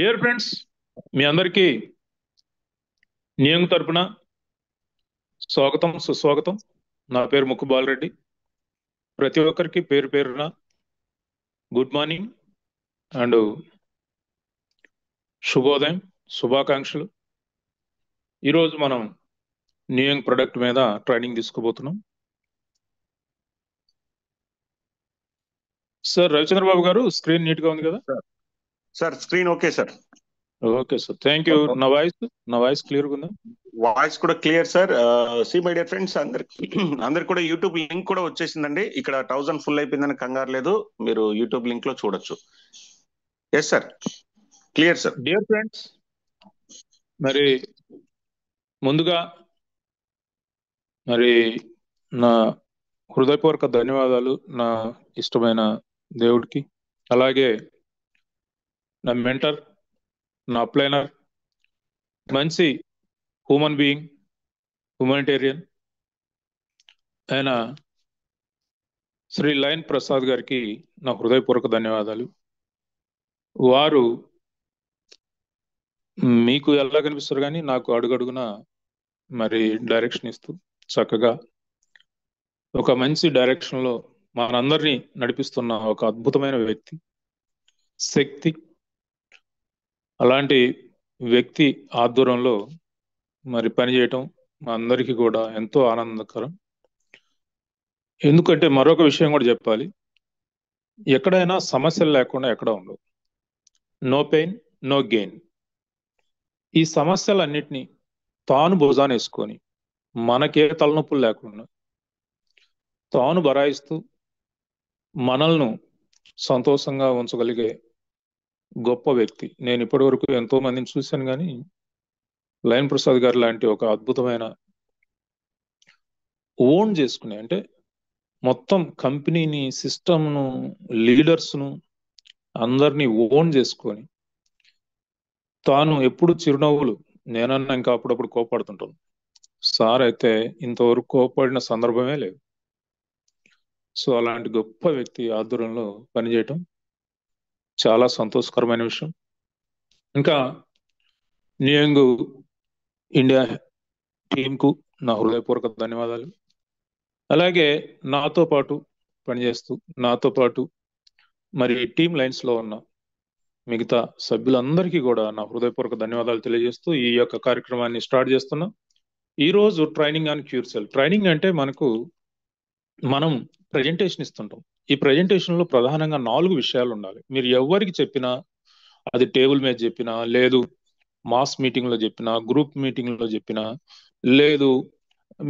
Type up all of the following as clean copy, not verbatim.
Dear friends, మీ అందరికీ నియంగ్ తరపున స్వాగతం సుస్వాగతం. నా పేరు ముక్కు బాలరెడ్డి. ప్రతి ఒక్కరికి పేరు పేరున గుడ్ మార్నింగ్ అండ్ శుభోదయం, శుభాకాంక్షలు. ఈరోజు మనం నియంగ్ ప్రొడక్ట్ మీద ట్రైనింగ్ తీసుకోబోతున్నాం. సార్ రవిచంద్ర బాబు గారు, స్క్రీన్ నీట్ గా ఉంది కదా? Sir screen okay sir. Okay sir, thank you. నా వాయిస్ క్లియర్ గా ఉందా? వాయిస్ కూడా clear sir. See my dear friends, అందరికి కూడా యూట్యూబ్ లింక్ కూడా వచ్చేసిందండి. ఇక్కడ 1000 ఫుల్ అయిపోయిందని కంగారు లేదు, మీరు యూట్యూబ్ లింక్ లో చూడొచ్చు. Yes sir, clear sir. Dear friends, మరి ముందుగా నా హృదయపూర్వక ధన్యవాదాలు నా ఇష్టమైన దేవుడికి, అలాగే నా మెంటర్, నా అప్లైనర్, మంచి హ్యూమన్ బీయింగ్, హ్యూమానిటేరియన్ అయిన శ్రీ లయన్ ప్రసాద్ గారికి నా హృదయపూర్వక ధన్యవాదాలు. వారు మీకు ఎలా కనిపిస్తారు కానీ నాకు అడుగడుగున డైరెక్షన్ ఇస్తూ చక్కగా ఒక మంచి డైరెక్షన్ లో మనందరినీ నడిపిస్తున్న ఒక అద్భుతమైన వ్యక్తి, శక్తి. అలాంటి వ్యక్తి ఆధ్వర్యంలో పనిచేయటం మా అందరికీ కూడా ఎంతో ఆనందకరం. ఎందుకంటే మరొక విషయం కూడా చెప్పాలి, ఎక్కడైనా సమస్యలు లేకుండా ఎక్కడ ఉండవు. No pain no gain. ఈ సమస్యలన్నిటినీ తాను భుజాన వేసుకొని మనకే తలనొప్పులు లేకుండా తాను బరాయిస్తూ మనల్ని సంతోషంగా ఉంచగలిగే గొప్ప వ్యక్తి. నేను ఇప్పటి వరకు ఎంతో మందిని చూశాను, కానీ లయన్ ప్రసాద్ గారు లాంటి ఒక అద్భుతమైన ఓన్ చేసుకునే, అంటే మొత్తం కంపెనీని, సిస్టమ్ను, లీడర్స్ను అందరినీ ఓన్ చేసుకొని తాను ఎప్పుడు చిరునవ్వులు, నేనన్నా ఇంకా అప్పుడప్పుడు కోపడుతుంటాను, సార్ అయితే ఇంతవరకు కోపడిన సందర్భమే లేదు. సో అలాంటి గొప్ప వ్యక్తి ఆధ్వర్యంలో పనిచేయటం చాలా సంతోషకరమైన విషయం. ఇంకా నియంగ్ ఇండియా టీంకు నా హృదయపూర్వక ధన్యవాదాలు. అలాగే నాతో పాటు పనిచేస్తూ నాతో పాటు టీమ్ లైన్స్ లో ఉన్న మిగతా సభ్యులందరికీ కూడా నా హృదయపూర్వక ధన్యవాదాలు తెలియజేస్తూ ఈ యొక్క కార్యక్రమాన్ని స్టార్ట్ చేస్తున్నాం. ఈరోజు training on cure cell. Training అంటే మనం ప్రజెంటేషన్ ఇస్తుంటాం. ఈ ప్రజెంటేషన్ లో ప్రధానంగా 4 విషయాలు ఉండాలి. మీరు ఎవరికి చెప్పినా, అది టేబుల్ మీద చెప్పినా, లేదు మాస్ మీటింగ్ లో చెప్పినా, గ్రూప్ మీటింగ్ లో చెప్పినా, లేదు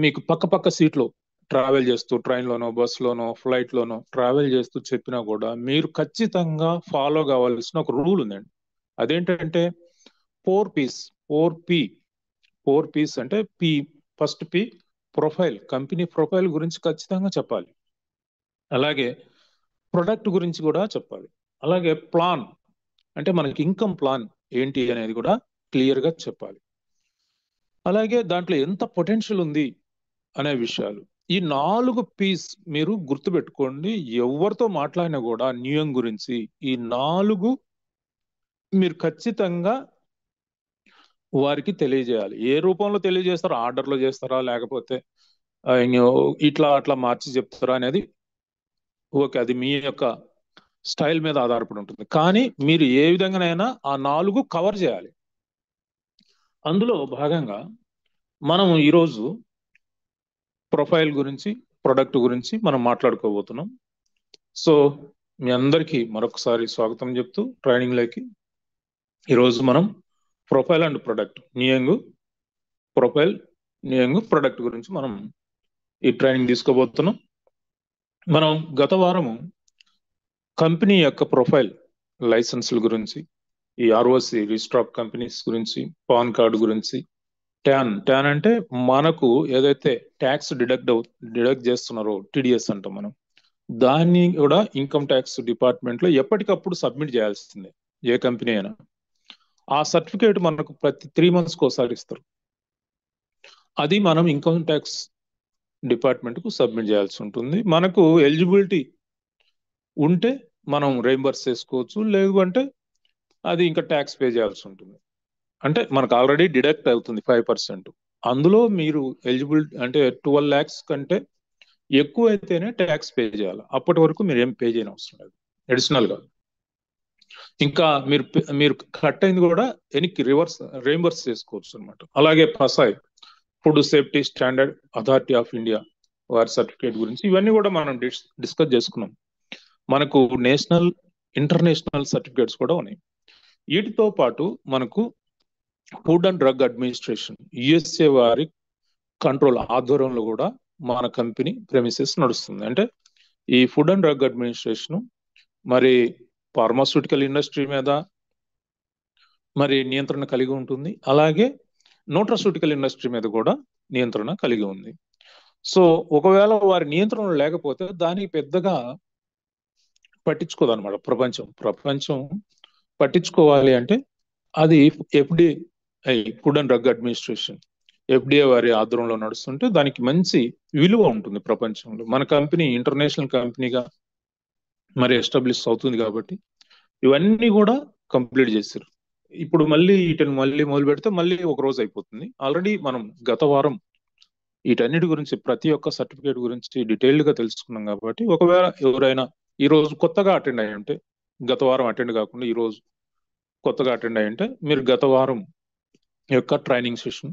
మీకు పక్క సీట్లో ట్రావెల్ చేస్తూ ట్రైన్లోనో, బస్సులోనో, ఫ్లైట్లోనో ట్రావెల్ చేస్తూ చెప్పినా కూడా మీరు ఖచ్చితంగా ఫాలో కావాల్సిన ఒక రూల్ ఉందండి. అదేంటంటే 4Ps. 4Ps అంటే first P profile, company profile గురించి ఖచ్చితంగా చెప్పాలి. అలాగే ప్రొడక్ట్ గురించి కూడా చెప్పాలి. అలాగే ప్లాన్, అంటే మనకి ఇన్కమ్ ప్లాన్ ఏంటి అనేది కూడా క్లియర్గా చెప్పాలి. అలాగే దాంట్లో ఎంత పొటెన్షియల్ ఉంది అనే విషయాలు. ఈ 4 పీస్ మీరు గుర్తుపెట్టుకోండి. ఎవరితో మాట్లాడినా కూడా నియంగ్ గురించి ఈ 4 మీరు ఖచ్చితంగా వారికి తెలియజేయాలి. ఏ రూపంలో తెలియజేస్తారో, ఆర్డర్లో చేస్తారా, లేకపోతే ఇట్లా అట్లా మార్చి చెప్తారా అనేది ఓకే, అది మీ యొక్క స్టైల్ మీద ఆధారపడి ఉంటుంది. కానీ మీరు ఏ విధంగానైనా ఆ 4 కవర్ చేయాలి. అందులో భాగంగా మనం ఈరోజు ప్రొఫైల్ గురించి, ప్రొడక్ట్ గురించి మనం మాట్లాడుకోబోతున్నాం. సో మీ అందరికీ మరొకసారి స్వాగతం చెప్తూ ట్రైనింగ్లోకి ఈరోజు మనం ప్రొఫైల్ అండ్ ప్రొడక్ట్, నియంగ్ ప్రొఫైల్, నియంగ్ ప్రొడక్ట్ గురించి మనం ఈ ట్రైనింగ్ తీసుకోబోతున్నాం. మనం గత వారము కంపెనీ యొక్క ప్రొఫైల్ లైసెన్సుల గురించి, ఈ ఆర్ఓసి రిజిస్టర్ ఆఫ్ కంపెనీస్ గురించి, పాన్ కార్డు గురించి, ట్యాన్ అంటే మనకు ఏదైతే ట్యాక్స్ డిడక్ట్ చేస్తున్నారో టీడీఎస్ అంటాం మనం, దాన్ని కూడా ఇన్కమ్ ట్యాక్స్ డిపార్ట్మెంట్ లో ఎప్పటికప్పుడు సబ్మిట్ చేయాల్సిందే ఏ కంపెనీ అయినా. ఆ సర్టిఫికేట్ మనకు ప్రతి 3 months ఒకసారి ఇస్తారు. అది మనం ఇన్కమ్ ట్యాక్స్ డిపార్ట్మెంట్ కు సబ్మిట్ చేయాల్సి ఉంటుంది. మనకు ఎలిజిబిలిటీ ఉంటే మనం రీయింబర్స్ చేసుకోవచ్చు, లేదు అంటే అది ఇంకా ట్యాక్స్ పే చేయాల్సి ఉంటుంది. అంటే మనకు ఆల్రెడీ డిడక్ట్ అవుతుంది 5%. అందులో మీరు ఎలిజిబుల్ అంటే 12 lakhs కంటే ఎక్కువ అయితేనే ట్యాక్స్ పే చేయాలి. అప్పటి వరకు మీరు ఏం పే చేయని అవసరం లేదు అడిషనల్ గా. ఇంకా మీరు కట్ అయింది కూడా వెనక్కి రీంబర్స్ చేసుకోవచ్చు అనమాట. అలాగే FSSAI, food safety standard authority of India వారి సర్టిఫికేట్ గురించి ఇవన్నీ కూడా మనం డిస్కస్ చేసుకున్నాం. మనకు నేషనల్ ఇంటర్నేషనల్ సర్టిఫికేట్స్ కూడా ఉన్నాయి. వీటితో పాటు మనకు food and drug administration USA వారి కంట్రోల్ ఆధ్వర్యంలో కూడా మన కంపెనీ ప్రెమిసెస్ నడుస్తుంది. అంటే ఈ ఫుడ్ అండ్ డ్రగ్ అడ్మినిస్ట్రేషన్ మరి ఫార్మాస్యూటికల్ ఇండస్ట్రీ మీద మరి నియంత్రణ కలిగి ఉంటుంది. అలాగే న్యూట్రాస్యూటికల్ ఇండస్ట్రీ మీద కూడా నియంత్రణ కలిగి ఉంది. సో ఒకవేళ వారి నియంత్రణ లేకపోతే దానికి పెద్దగా పట్టించుకోదన్నమాట ప్రపంచం పట్టించుకోవాలి అంటే అది FDI food and drug administration FDI వారి ఆధ్వర్యంలో నడుస్తుంటే దానికి మంచి విలువ ఉంటుంది ప్రపంచంలో. మన కంపెనీ ఇంటర్నేషనల్ కంపెనీగా మరి ఎస్టాబ్లిష్ అవుతుంది కాబట్టి ఇవన్నీ కూడా కంప్లీట్ చేశారు. ఇప్పుడు మళ్ళీ వీటిని మొదలు పెడితే మళ్ళీ ఒక రోజు అయిపోతుంది. ఆల్రెడీ మనం గత వారం వీటన్నిటి గురించి ప్రతి ఒక్క సర్టిఫికేట్ గురించి డీటెయిల్డ్ గా తెలుసుకున్నాం కాబట్టి ఒకవేళ ఎవరైనా ఈ రోజు కొత్తగా అటెండ్ అయ్యి ఉంటే, గత వారం అటెండ్ కాకుండా ఈ రోజు కొత్తగా అటెండ్ అయ్యి ఉంటే మీరు గత వారం యొక్క ట్రైనింగ్ సెషన్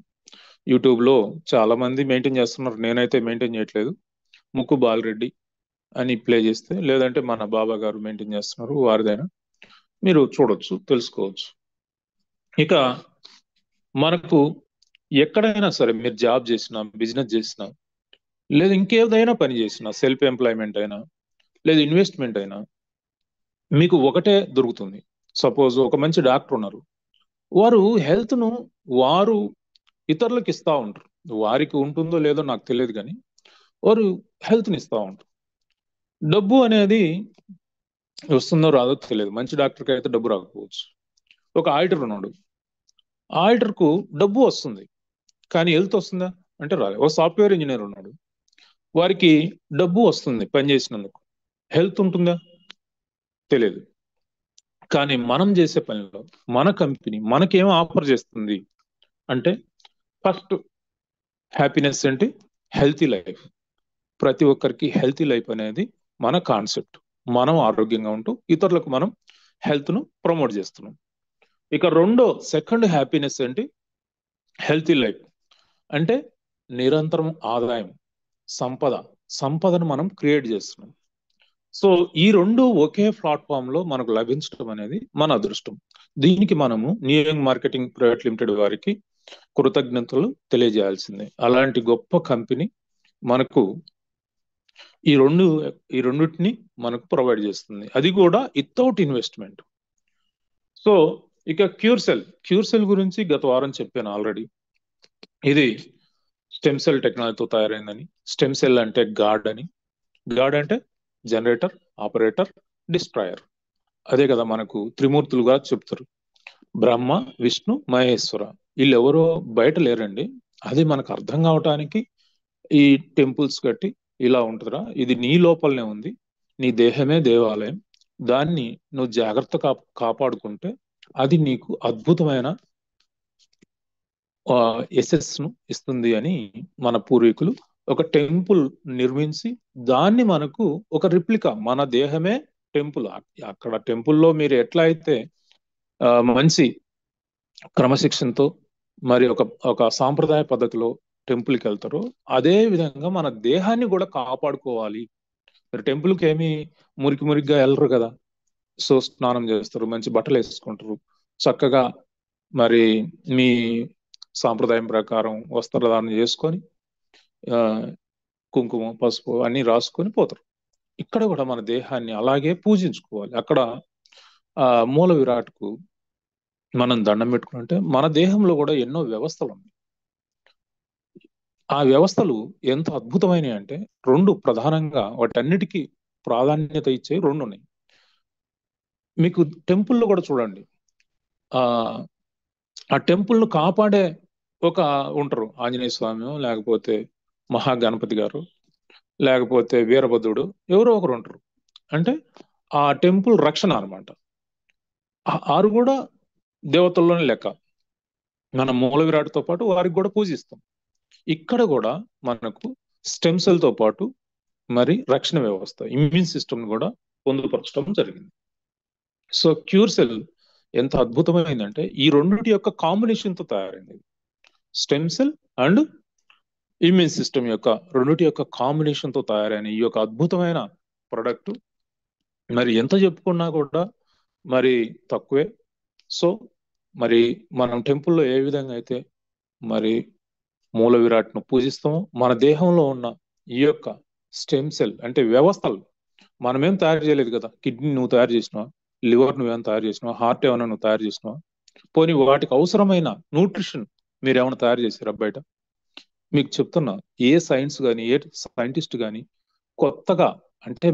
యూట్యూబ్ లో చాలా మంది మెయింటైన్ చేస్తున్నారు. నేనైతే మెయింటైన్ చేయట్లేదు. ముక్కు బాలరెడ్డి అని ప్లే చేస్తే, లేదంటే మన బాబా గారు మెయింటైన్ చేస్తున్నారు, వారిదైనా మీరు చూడొచ్చు, తెలుసుకోవచ్చు. ఇక మనకు ఎక్కడైనా సరే మీరు జాబ్ చేసినా, బిజినెస్ చేసినా, లేదా ఇంకేదైనా పని చేసినా, సెల్ఫ్ ఎంప్లాయ్మెంట్ అయినా లేదా ఇన్వెస్ట్మెంట్ అయినా మీకు ఒకటే దొరుకుతుంది. సపోజ్ ఒక మంచి డాక్టర్ ఉన్నారు, వారు హెల్త్ ను వారు ఇతరులకు ఇస్తా ఉంటారు. వారికి ఉంటుందో లేదో నాకు తెలియదు, కానీ వారు హెల్త్ని ఇస్తా ఉంటారు. డబ్బు అనేది వస్తుందో రాదో తెలియదు. మంచి డాక్టర్కి అయితే డబ్బు రాకపోవచ్చు. ఒక ఆడిటర్ ఉన్నాడు, ఆడిటర్కు డబ్బు వస్తుంది కానీ హెల్త్ వస్తుందా అంటే రాదు. ఒక సాఫ్ట్వేర్ ఇంజనీర్ ఉన్నాడు, వారికి డబ్బు వస్తుంది పని చేసినందుకు, హెల్త్ ఉంటుందా తెలియదు. కానీ మనం చేసే పనిలో మన కంపెనీ మనకేం ఆఫర్ చేస్తుంది అంటే ఫస్ట్ హ్యాపీనెస్ ఏంటి, హెల్తీ లైఫ్. ప్రతి ఒక్కరికి హెల్తీ లైఫ్ అనేది మన కాన్సెప్ట్. మనం ఆరోగ్యంగా ఉంటూ ఇతరులకు మనం హెల్త్ ను ప్రమోట్ చేస్తున్నాం. ఇక సెకండ్ హ్యాపీనెస్ ఏంటి, హెల్తీ లైఫ్ అంటే నిరంతరం ఆదాయం, సంపదను మనం క్రియేట్ చేస్తున్నాం. సో ఈ రెండు ఒకే ప్లాట్ఫామ్ లో మనకు లభించడం అనేది మన అదృష్టం. దీనికి మనము న్యూయంగ్ మార్కెటింగ్ ప్రైవేట్ లిమిటెడ్ వారికి కృతజ్ఞతలు తెలియజేయాల్సిందే. అలాంటి గొప్ప కంపెనీ మనకు ఈ రెండింటిని మనకు ప్రొవైడ్ చేస్తుంది, అది కూడా వితౌట్ ఇన్వెస్ట్మెంట్. సో ఇక క్యూర్ సెల్ గురించి గత వారం చెప్పాను ఆల్రెడీ. ఇది స్టెమ్ సెల్ టెక్నాలజీతో తయారైందని. స్టెమ్ సెల్ అంటే గాడ్ అంటే జనరేటర్, ఆపరేటర్, డిస్ట్రాయర్. అదే కదా మనకు త్రిమూర్తులుగా చెప్తారు, బ్రహ్మ, విష్ణు, మహేశ్వర. వీళ్ళు ఎవరో బయట లేరండి. అది మనకు అర్థం కావటానికి ఈ టెంపుల్స్ కట్టి ఇలా ఉంటుందిరా, ఇది నీ లోపలనే ఉంది, నీ దేహమే దేవాలయం, దాన్ని నువ్వు జాగ్రత్తగా కాపాడుకుంటే అది నీకు అద్భుతమైన ను ఇస్తుంది అని మన పూర్వీకులు ఒక టెంపుల్ నిర్మించి దాన్ని మనకు ఒక రిప్లికా, మన దేహమే టెంపుల్. అక్కడ టెంపుల్లో మీరు ఎట్లా అయితే మంచి క్రమశిక్షణతో మరి ఒక సాంప్రదాయ పద్ధతిలో టెంపుల్కి వెళ్తారో, అదే విధంగా మన దేహాన్ని కూడా కాపాడుకోవాలి. మీరు టెంపుల్కి ఏమి మురికిగా వెళ్ళరు కదా. సో స్నానం చేస్తారు, మంచి బట్టలు వేసుకుంటారు, చక్కగా మరి మీ సాంప్రదాయం ప్రకారం వస్త్రధారణ చేసుకొని కుంకుమ, పసుపు అన్ని రాసుకొని పోతారు. ఇక్కడ కూడా మన దేహాన్ని అలాగే పూజించుకోవాలి. అక్కడ మూల విరాట్కు మనం దండం పెట్టుకుంటే మన దేహంలో కూడా ఎన్నో వ్యవస్థలు ఉన్నాయి. ఆ వ్యవస్థలు ఎంత అద్భుతమైనవి అంటే రెండు ప్రధానంగా వాటన్నిటికీ ప్రాధాన్యత ఇచ్చే రెండు ఉన్నాయి. మీకు టెంపుల్లో కూడా చూడండి, ఆ టెంపుల్ను కాపాడే ఉంటారు, ఆంజనేయ స్వామి, లేకపోతే మహాగణపతి గారు, లేకపోతే వీరభద్రుడు, ఎవరో ఒకరు ఉంటారు. అంటే ఆ టెంపుల్ రక్షణ అనమాట. ఆరు కూడా దేవతల్లోనే లెక్క. మన మూల విరాట్తో పాటు వారికి కూడా పూజిస్తాం. ఇక్కడ కూడా మనకు స్టెమ్ సెల్ తో పాటు మరి రక్షణ వ్యవస్థ, ఇమ్యూన్ సిస్టమ్ కూడా పొందుపరచడం జరిగింది. సో క్యూర్ సెల్ ఎంత అద్భుతమైందంటే ఈ రెండింటి యొక్క కాంబినేషన్ తో తయారైంది. Stem cell and immune system యొక్క రెండింటి యొక్క కాంబినేషన్ తో తయారైన ఈ యొక్క అద్భుతమైన ప్రొడక్ట్ మరి ఎంత చెప్పుకున్నా కూడా మరి తక్కువే. సో మరి మనం టెంపుల్లో ఏ విధంగా అయితే మరి మూల విరాట్ను పూజిస్తామో, మన దేహంలో ఉన్న ఈ యొక్క స్టెమ్ సెల్ అంటే వ్యవస్థలు మనమేం తయారు చేయలేదు కదా. కిడ్నీ నువ్వు తయారు చేసినావా, లివర్ నువ్వేమైనా తయారు చేసినావా, హార్ట్ ఏమైనా నువ్వు తయారు చేసినావా, పోనీ వాటికి అవసరమైన న్యూట్రిషన్ మీరు ఏమైనా తయారు చేసారా బయట? మీకు చెప్తున్నా, ఏ సైన్స్ కానీ ఏ సైంటిస్ట్ కానీ కొత్తగా అంటే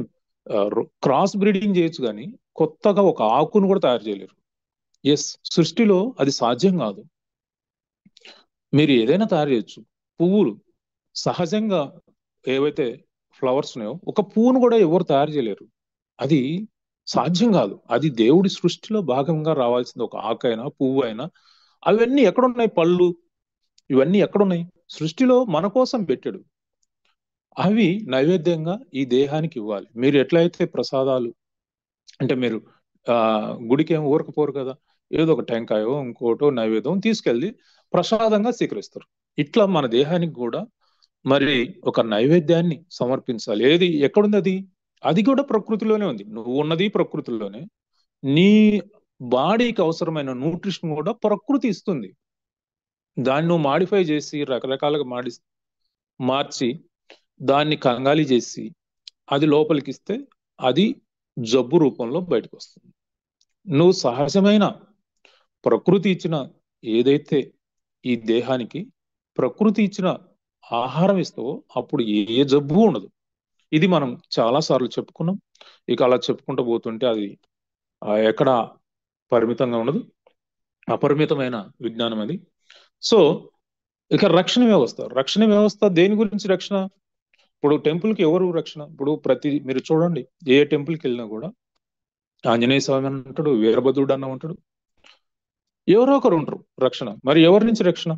క్రాస్ బ్రీడింగ్ చేయొచ్చు కానీ కొత్తగా ఒక ఆకును కూడా తయారు చేయలేరు. ఎస్, సృష్టిలో అది సాధ్యం కాదు. మీరు ఏదైనా తయారు చేయొచ్చు. పువ్వులు సహజంగా ఏవైతే ఫ్లవర్స్ ఉన్నాయో ఒక పువ్వును కూడా ఎవరు తయారు చేయలేరు. అది సాధ్యం కాదు. అది దేవుడి సృష్టిలో భాగంగా రావాల్సింది. ఒక ఆకైనా పువ్వు అయినా అవన్నీ ఎక్కడున్నాయి? పళ్ళు ఇవన్నీ ఎక్కడున్నాయి? సృష్టిలో మన కోసం పెట్టాడు. అవి నైవేద్యంగా ఈ దేహానికి ఇవ్వాలి. మీరు ఎట్లయితే ప్రసాదాలు అంటే మీరు గుడికి ఏం ఊరకపోరు కదా, ఏదో ఒక టెంకాయో ఇంకోటో నైవేద్యం తీసుకెళ్ళి ప్రసాదంగా స్వీకరిస్తారు. ఇట్లా మన దేహానికి కూడా మరి ఒక నైవేద్యాన్ని సమర్పించాలి. ఏది ఎక్కడుంది? అది అది కూడా ప్రకృతిలోనే ఉంది. నువ్వు ఉన్నది ప్రకృతిలోనే. నీ బాడీకి అవసరమైన న్యూట్రిషన్ కూడా ప్రకృతి ఇస్తుంది. దాన్ని నువ్వు మాడిఫై చేసి రకరకాలుగా మార్చి దాన్ని కంగాలి చేసి అది లోపలికి ఇస్తే అది జబ్బు రూపంలో బయటకు వస్తుంది. నువ్వు సహజమైన ప్రకృతి ఇచ్చిన ఏదైతే ఈ దేహానికి ప్రకృతి ఇచ్చిన ఆహారం ఇస్తావో అప్పుడు ఏ జబ్బు ఉండదు. ఇది మనం చాలా సార్లు చెప్పుకున్నాం. ఇక అలా చెప్పుకుంటూ పోతుంటే అది ఎక్కడ పరిమితంగా ఉండదు, అపరిమితమైన విజ్ఞానం అది. సో ఇక రక్షణ వ్యవస్థ దేని గురించి రక్షణ? ఇప్పుడు టెంపుల్కి ఎవరు రక్షణ? ఇప్పుడు మీరు చూడండి, ఏ టెంపుల్కి వెళ్ళినా కూడా ఆంజనేయ స్వామి అని ఉంటాడు, వీరభద్రుడు అన్న ఉంటాడు, ఎవరో ఒకరు ఉంటారు రక్షణ. మరి ఎవరి నుంచి రక్షణ?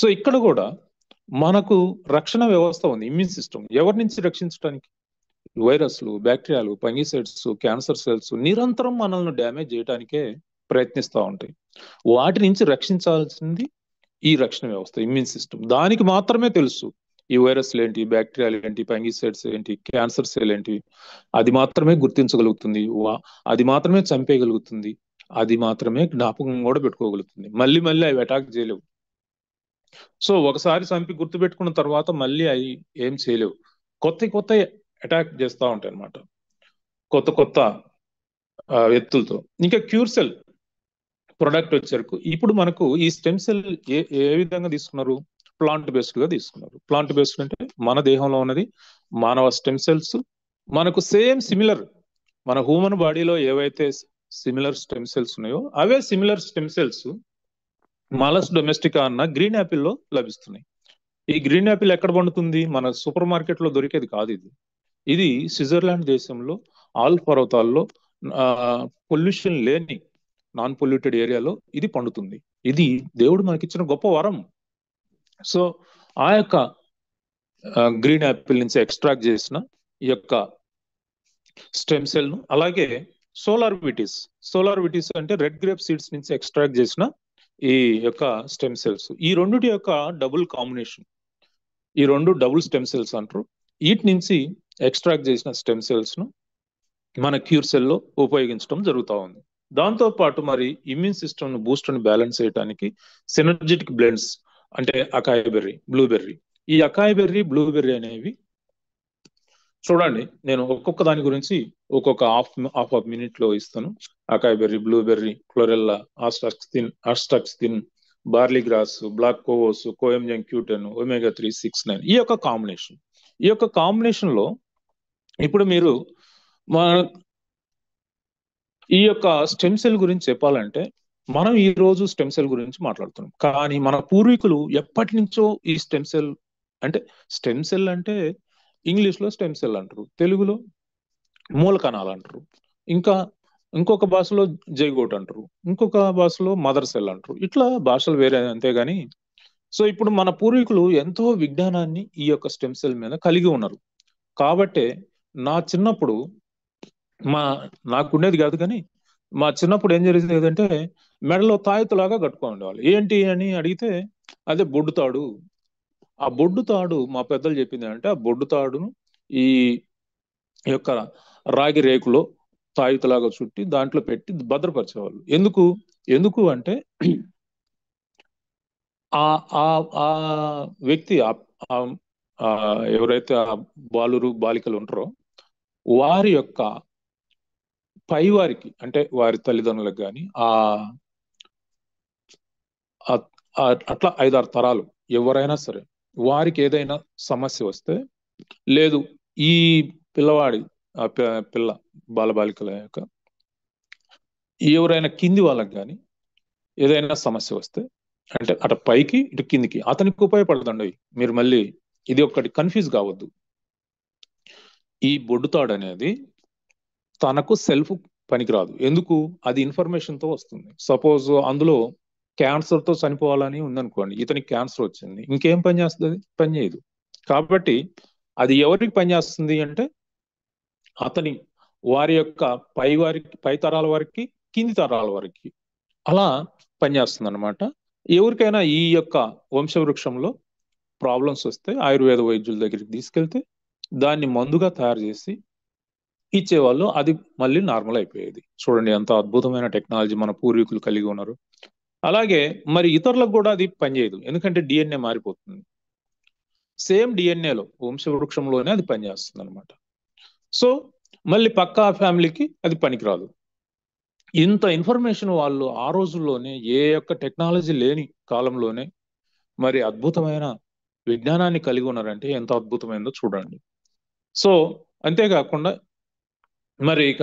సో ఇక్కడ కూడా మనకు రక్షణ వ్యవస్థ ఉంది, ఇమ్యూన్ సిస్టమ్. ఎవరి నుంచి రక్షించడానికి? వైరస్లు, బ్యాక్టీరియాలు, ఫంగిసైడ్స్, క్యాన్సర్ సెల్స్ నిరంతరం మనల్ని డ్యామేజ్ చేయడానికే ప్రయత్నిస్తూ ఉంటాయి. వాటి నుంచి రక్షించాల్సింది ఈ రక్షణ వ్యవస్థ, ఇమ్యూన్ సిస్టమ్. దానికి మాత్రమే తెలుసు ఈ వైరస్లు ఏంటి, బ్యాక్టీరియాలు ఏంటి, ఫంగిసైడ్స్ ఏంటి, క్యాన్సర్ సెల్ ఏంటి. అది మాత్రమే గుర్తించగలుగుతుంది, అది మాత్రమే చంపేయగలుగుతుంది, అది మాత్రమే జ్ఞాపకం కూడా పెట్టుకోగలుగుతుంది. మళ్ళీ మళ్ళీ అవి అటాక్ చేయలేవు. సో ఒకసారి చంపి గుర్తు పెట్టుకున్న తర్వాత మళ్ళీ అవి ఏం చేయలేవు. కొత్త అటాక్ చేస్తూ ఉంటాయి అన్నమాట, కొత్త ఎత్తులతో. ఇంకా క్యూర్ సెల్ ప్రొడక్ట్ వచ్చేరకు ఇప్పుడు మనకు ఈ స్టెమ్ సెల్ ఏ విధంగా తీసుకున్నారు? ప్లాంట్ బేస్డ్ గా తీసుకున్నారు. ప్లాంట్ బేస్డ్ అంటే మన దేహంలో ఉన్నది మానవ స్టెమ్ సెల్స్. మనకు సిమిలర్ మన హ్యూమన్ బాడీలో ఏవైతే సిమిలర్ స్టెమ్ సెల్స్ ఉన్నాయో అవే similar stem cells malus domestica అన్న గ్రీన్ యాపిల్లో లభిస్తున్నాయి. ఈ గ్రీన్ యాపిల్ ఎక్కడ పండుతుంది? మన సూపర్ మార్కెట్ లో దొరికేది కాదు ఇది. ఇది స్విట్జర్లాండ్ దేశంలో ఆల్ప్ పర్వతాల్లో పొల్యూషన్ లేని నాన్ పొల్యూటెడ్ ఏరియాలో ఇది పండుతుంది. ఇది దేవుడు మనకిచ్చిన గొప్ప వరం. సో ఆ యొక్క గ్రీన్ యాపిల్ నుంచి ఎక్స్ట్రాక్ట్ చేసిన ఈ యొక్క స్టెమ్ సెల్ ను, అలాగే సోలార్ విటీస్ అంటే రెడ్ గ్రేప్ సీడ్స్ నుంచి ఎక్స్ట్రాక్ట్ చేసిన ఈ యొక్క స్టెమ్ సెల్స్, ఈ రెండుటి యొక్క డబుల్ కాంబినేషన్, ఈ రెండు డబుల్ స్టెమ్ సెల్స్ అంటారు. వీటి నుంచి ఎక్స్ట్రాక్ట్ చేసిన స్టెమ్ సెల్స్ ను మన క్యూర్ సెల్ లో ఉపయోగించడం జరుగుతూ ఉంది. దాంతో పాటు మరి ఇమ్యూన్ సిస్టమ్ ను బూస్ట్ ని బ్యాలెన్స్ చేయడానికి సినర్జెటిక్ బ్లెండ్స్ అంటే అకాయ్ బెర్రీ, బ్లూబెర్రీ. ఈ అకాయ్ బెర్రీ, బ్లూబెర్రీ అనేవి చూడండి, నేను ఒక్కొక్క దాని గురించి ఒక్కొక్క హాఫ్ మినిట్ లో ఇస్తాను. Acai berry, blueberry, chlorella, astaxanthin, barley grass, black కోవోస్, కోఎంజన్ Q10, ఒమేగా 3, 6, 9 ఈ యొక్క కాంబినేషన్ లో ఇప్పుడు మీరు ఈ యొక్క స్టెమ్ సెల్ గురించి చెప్పాలంటే మనం ఈ రోజు స్టెమ్ సెల్ గురించి మాట్లాడుతున్నాం, కానీ మన పూర్వీకులు ఎప్పటి నుంచో ఈ స్టెమ్ సెల్ అంటే ఇంగ్లీష్ లో స్టెమ్ సెల్ అంటారు, తెలుగులో మూల కణాలు అంటారు. ఇంకా ఇంకొక భాషలో జైగోట్ అంటారు, ఇంకొక భాషలో మదర్ సెల్ అంటారు. ఇట్లా భాషలు వేరే, అంతేగాని. సో ఇప్పుడు మన పూర్వీకులు ఎంతో విజ్ఞానాన్ని ఈ యొక్క స్టెమ్ సెల్ మీద కలిగి ఉన్నారు. కాబట్టే నా చిన్నప్పుడు నాకుండేది కాదు, కానీ మా చిన్నప్పుడు ఏం జరిగేది అంటే మెడలో తాయెత్తులాగా కట్టుకొని ఉండేవాళ్ళు. ఏంటి అని అడిగితే అదే బొడ్డు తాడు. ఆ బొడ్డు తాడు మా పెద్దలు చెప్పింది అంటే ఆ బొడ్డు తాడును ఈ యొక్క రాగి రేకులో తాయితలాగా చుట్టి దాంట్లో పెట్టి భద్రపరిచేవాళ్ళు. ఎందుకు ఎందుకు అంటే ఆ ఆ ఆ వ్యక్తి ఎవరైతే ఆ బాలికలు ఉంటారో వారి యొక్క పైవారికి, అంటే వారి తల్లిదండ్రులకు కానీ అట్లా 5-6 తరాలు ఎవరైనా సరే వారికి ఏదైనా సమస్య వస్తే, లేదు ఈ పిల్లవాడి పిల్ల బాలబాలికల యొక్క ఎవరైనా కింది వాళ్ళకి కానీ ఏదైనా సమస్య వస్తే, అంటే అటు పైకి ఇటు కిందికి అతనికి ఉపయోగపడదండి. మీరు మళ్ళీ ఇది ఒక్కటి కన్ఫ్యూజ్ కావద్దు. ఈ బొడ్డుతాడు అనేది తనకు సెల్ఫ్ పనికిరాదు. ఎందుకు? అది ఇన్ఫర్మేషన్ తో వస్తుంది. సపోజ్ అందులో క్యాన్సర్ తో చనిపోవాలని ఉందనుకోండి, ఇతనికి క్యాన్సర్ వచ్చింది, ఇంకేం పని చేస్తుంది? పని చేయదు. కాబట్టి అది ఎవరికి పనిచేస్తుంది అంటే అతని వారి యొక్క పై తరాల వారికి, కింది తరాల వారికి అలా పనిచేస్తుంది అనమాట. ఎవరికైనా ఈ యొక్క వంశవృక్షంలో ప్రాబ్లమ్స్ వస్తే ఆయుర్వేద వైద్యుల దగ్గరికి తీసుకెళ్తే దాన్ని మందుగా తయారు చేసి ఇచ్చేవాళ్ళు. అది మళ్ళీ నార్మల్ అయిపోయేది. చూడండి ఎంత అద్భుతమైన టెక్నాలజీ మన పూర్వీకులు కలిగి ఉన్నారు. అలాగే మరి ఇతరులకు కూడా అది పనిచేయదు, ఎందుకంటే డిఎన్ఏ మారిపోతుంది. సేమ్ డిఎన్ఏలో వంశవృక్షంలోనే అది పనిచేస్తుంది అనమాట. సో మళ్ళీ పక్కా ఫ్యామిలీకి అది పనికిరాదు. ఇంత ఇన్ఫర్మేషన్ వాళ్ళు ఆ రోజుల్లోనే, ఏ యొక్క టెక్నాలజీ లేని కాలంలోనే మరి అద్భుతమైన విజ్ఞానాన్ని కలిగి ఉన్నారంటే ఎంత అద్భుతమైందో చూడండి. సో అంతేకాకుండా మరి ఇక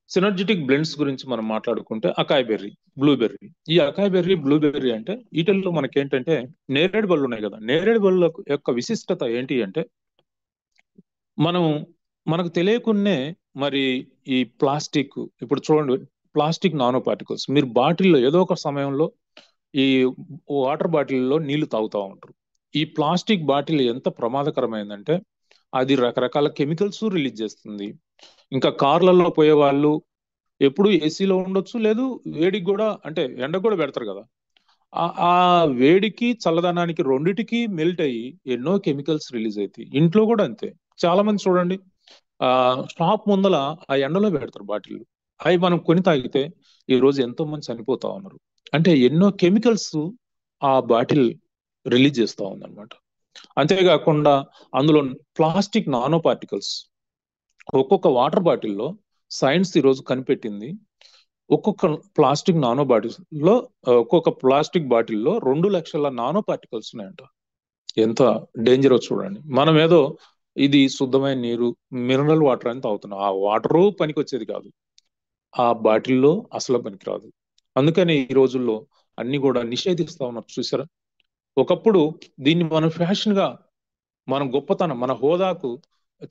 సినర్జిటిక్ బ్లెండ్స్ గురించి మనం మాట్లాడుకుంటే అకాయ్ బెర్రీ, బ్లూబెర్రీ. ఈ అకాయ్ బెర్రీ, బ్లూబెర్రీ అంటే వీటిల్లో మనకేంటంటే నేరేడు బళ్ళు ఉన్నాయి కదా, నేరేడు బళ్ళ యొక్క విశిష్టత ఏంటి అంటే మనకు తెలియకున్నే మరి ఈ ప్లాస్టిక్, ఇప్పుడు చూడండి ప్లాస్టిక్ నానో పార్టికల్స్, మీరు బాటిల్లో ఏదో ఒక సమయంలో ఈ వాటర్ బాటిల్లో నీళ్లు తాగుతూ ఉంటారు. ఈ ప్లాస్టిక్ బాటిల్ ఎంత ప్రమాదకరమైందంటే అది రకరకాల కెమికల్స్ రిలీజ్ చేస్తుంది. ఇంకా కార్లలో పోయే వాళ్ళు ఎప్పుడు ఏసీలో ఉండొచ్చు, లేదు వేడికి కూడా, అంటే ఎండకు కూడా పెడతారు కదా, ఆ వేడికి చల్లదనానికి రెండిటికి మెల్ట్ అయ్యి ఎన్నో కెమికల్స్ రిలీజ్ అవుతాయి. ఇంట్లో కూడా అంతే. చాలా మంది చూడండి షాప్ ముందల ఆ ఎండలో పెడతారు బాటిల్, అవి మనం కొని తాగితే ఈ రోజు ఎంతో మంది చనిపోతా ఉన్నారు. అంటే ఎన్నో కెమికల్స్ ఆ బాటిల్ రిలీజ్ చేస్తూ ఉందన్నమాట. అంతేకాకుండా అందులో ప్లాస్టిక్ నానో పార్టికల్స్, ఒక్కొక్క వాటర్ బాటిల్లో సైన్స్ ఈరోజు కనిపెట్టింది, ఒక్కొక్క ప్లాస్టిక్ నానో బాటిల్లో ఒక్కొక్క ప్లాస్టిక్ బాటిల్లో 2 లక్షల నానో పార్టికల్స్ ఉన్నాయంట. ఎంత డేంజరో చూడండి. మనం ఏదో ఇది శుద్ధమైన నీరు, మినరల్ వాటర్ అని తాగుతున్నాం. ఆ వాటరు పనికి వచ్చేది కాదు, ఆ బాటిల్లో అసలు పనికిరాదు. అందుకని ఈ రోజుల్లో అన్ని కూడా నిషేధిస్తా ఉన్నారు. చూసారా, ఒకప్పుడు దీన్ని మనం ఫ్యాషన్ గా, మన గొప్పతనం, మన హోదాకు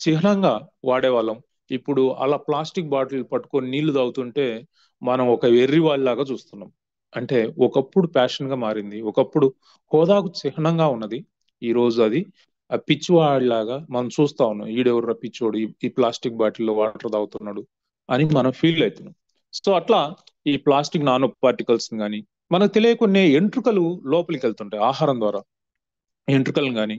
చిహ్నంగా వాడేవాళ్ళం. ఇప్పుడు అలా ప్లాస్టిక్ బాటిల్ పట్టుకొని నీళ్లు తాగుతుంటే మనం ఒక వెర్రి వాళ్ళలాగా చూస్తున్నాం. అంటే ఒకప్పుడు ప్యాషన్ గా మారింది, ఒకప్పుడు హోదాకు చిహ్నంగా ఉన్నది, ఈ రోజు అది ఆ పిచ్చివాడిలాగా మనం చూస్తా ఉన్నాం. ఈడెవర్రా పిచ్చోడు, ఈ ప్లాస్టిక్ బాటిల్లో వాటర్ తాగుతున్నాడు అని మనం ఫీల్ అవుతున్నాం. సో అట్లా ఈ ప్లాస్టిక్ నానో పార్టికల్స్ కానీ మనకు తెలియకునే ఎంట్రుకలు లోపలికి వెళ్తుంటాయి ఆహారం ద్వారా. ఎంట్రుకలను కానీ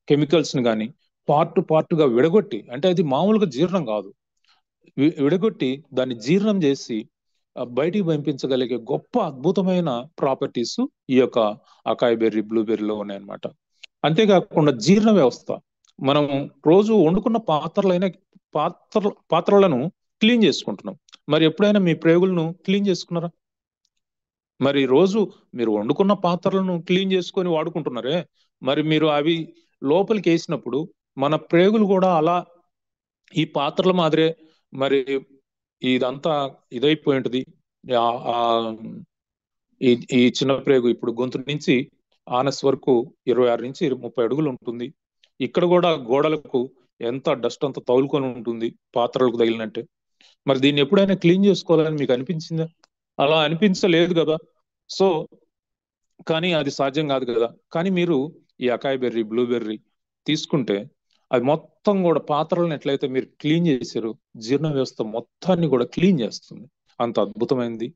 కెమికల్స్ ని కానీ పార్టుగా విడగొట్టి, అంటే అది మామూలుగా జీర్ణం కాదు, విడగొట్టి దాన్ని జీర్ణం చేసి బయటికి పంపించగలిగే గొప్ప అద్భుతమైన ప్రాపర్టీస్ ఈ యొక్క అకాయ్ బెర్రీ, బ్లూబెర్రీలో ఉన్నాయన్నమాట. అంతేకాకుండా జీర్ణ వ్యవస్థ, మనం రోజు వండుకున్న పాత్రలను క్లీన్ చేసుకుంటున్నాం. మరి ఎప్పుడైనా మీ ప్రేగులను క్లీన్ చేసుకున్నారా? మరి రోజు మీరు వండుకున్న పాత్రలను క్లీన్ చేసుకొని వాడుకుంటున్నారే, మరి మీరు అవి లోపలికి వేసినప్పుడు మన ప్రేగులు కూడా అలా ఈ పాత్రల మాదిరే మరి ఇదంతా ఇదైపోయి ఉంటుంది. ఈ చిన్న ప్రేగు ఇప్పుడు గొంతు నుంచి ఆనస్ వరకు 26 నుంచి 30 అడుగులు ఉంటుంది. ఇక్కడ కూడా గోడలకు ఎంత డస్ట్ అంతా తగులుకొని ఉంటుంది పాత్రలకు తగిలినట్టే. మరి దీన్ని ఎప్పుడైనా క్లీన్ చేసుకోవాలని మీకు అనిపించిందా? అలా అనిపించలేదు కదా. సో కానీ అది సాధ్యం కాదు కదా. కానీ మీరు ఈ అకాయ్ బెర్రీ, బ్లూబెర్రీ తీసుకుంటే అది మొత్తం కూడా పాత్రలను ఎట్లయితే మీరు క్లీన్ చేశారో జీర్ణ వ్యవస్థ మొత్తాన్ని కూడా క్లీన్ చేస్తుంది. అంత అద్భుతమైనది.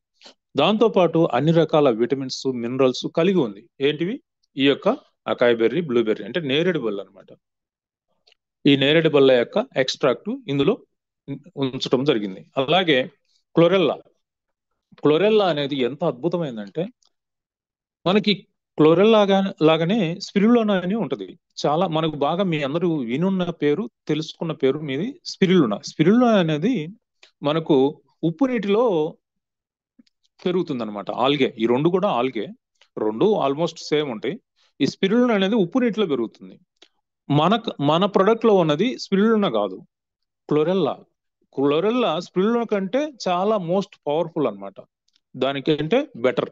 దాంతో పాటు అన్ని రకాల విటమిన్స్, మినరల్స్ కలిగి ఉంది. ఏంటివి? ఈ యొక్క అకాయ్ బెర్రీ, బ్లూబెర్రీ అంటే నేరేడు బల్ల అనమాట. ఈ నేరేడు బల్ల యొక్క ఎక్స్ట్రాక్ట్ ఇందులో ఉంచడం జరిగింది. అలాగే క్లోరెల్లా. క్లోరెల్లా అనేది ఎంత అద్భుతమైందంటే మనకి క్లోరెల్లా లాగానే స్పిరులినా అని ఉంటది. చాలా మనకు బాగా మీ అందరూ వినున్న పేరు, తెలుసుకున్న పేరు మీది స్పిరులినా. స్పిరులినా అనేది మనకు ఉప్పు నీటిలో పెరుగుతుంది అనమాట. ఆల్గే. ఈ రెండు కూడా ఆల్గే, రెండు ఆల్మోస్ట్ సేమ్ ఉంటాయి. ఈ స్పిరులినా అనేది ఉప్పు నీటిలో పెరుగుతుంది. మన ప్రొడక్ట్ లో ఉన్నది స్పిరులినా కాదు, క్లోరెల్లా. క్లోరెల్లా స్పిరులినా కంటే చాలా మోస్ట్ పవర్ఫుల్ అనమాట. దానికంటే బెటర్.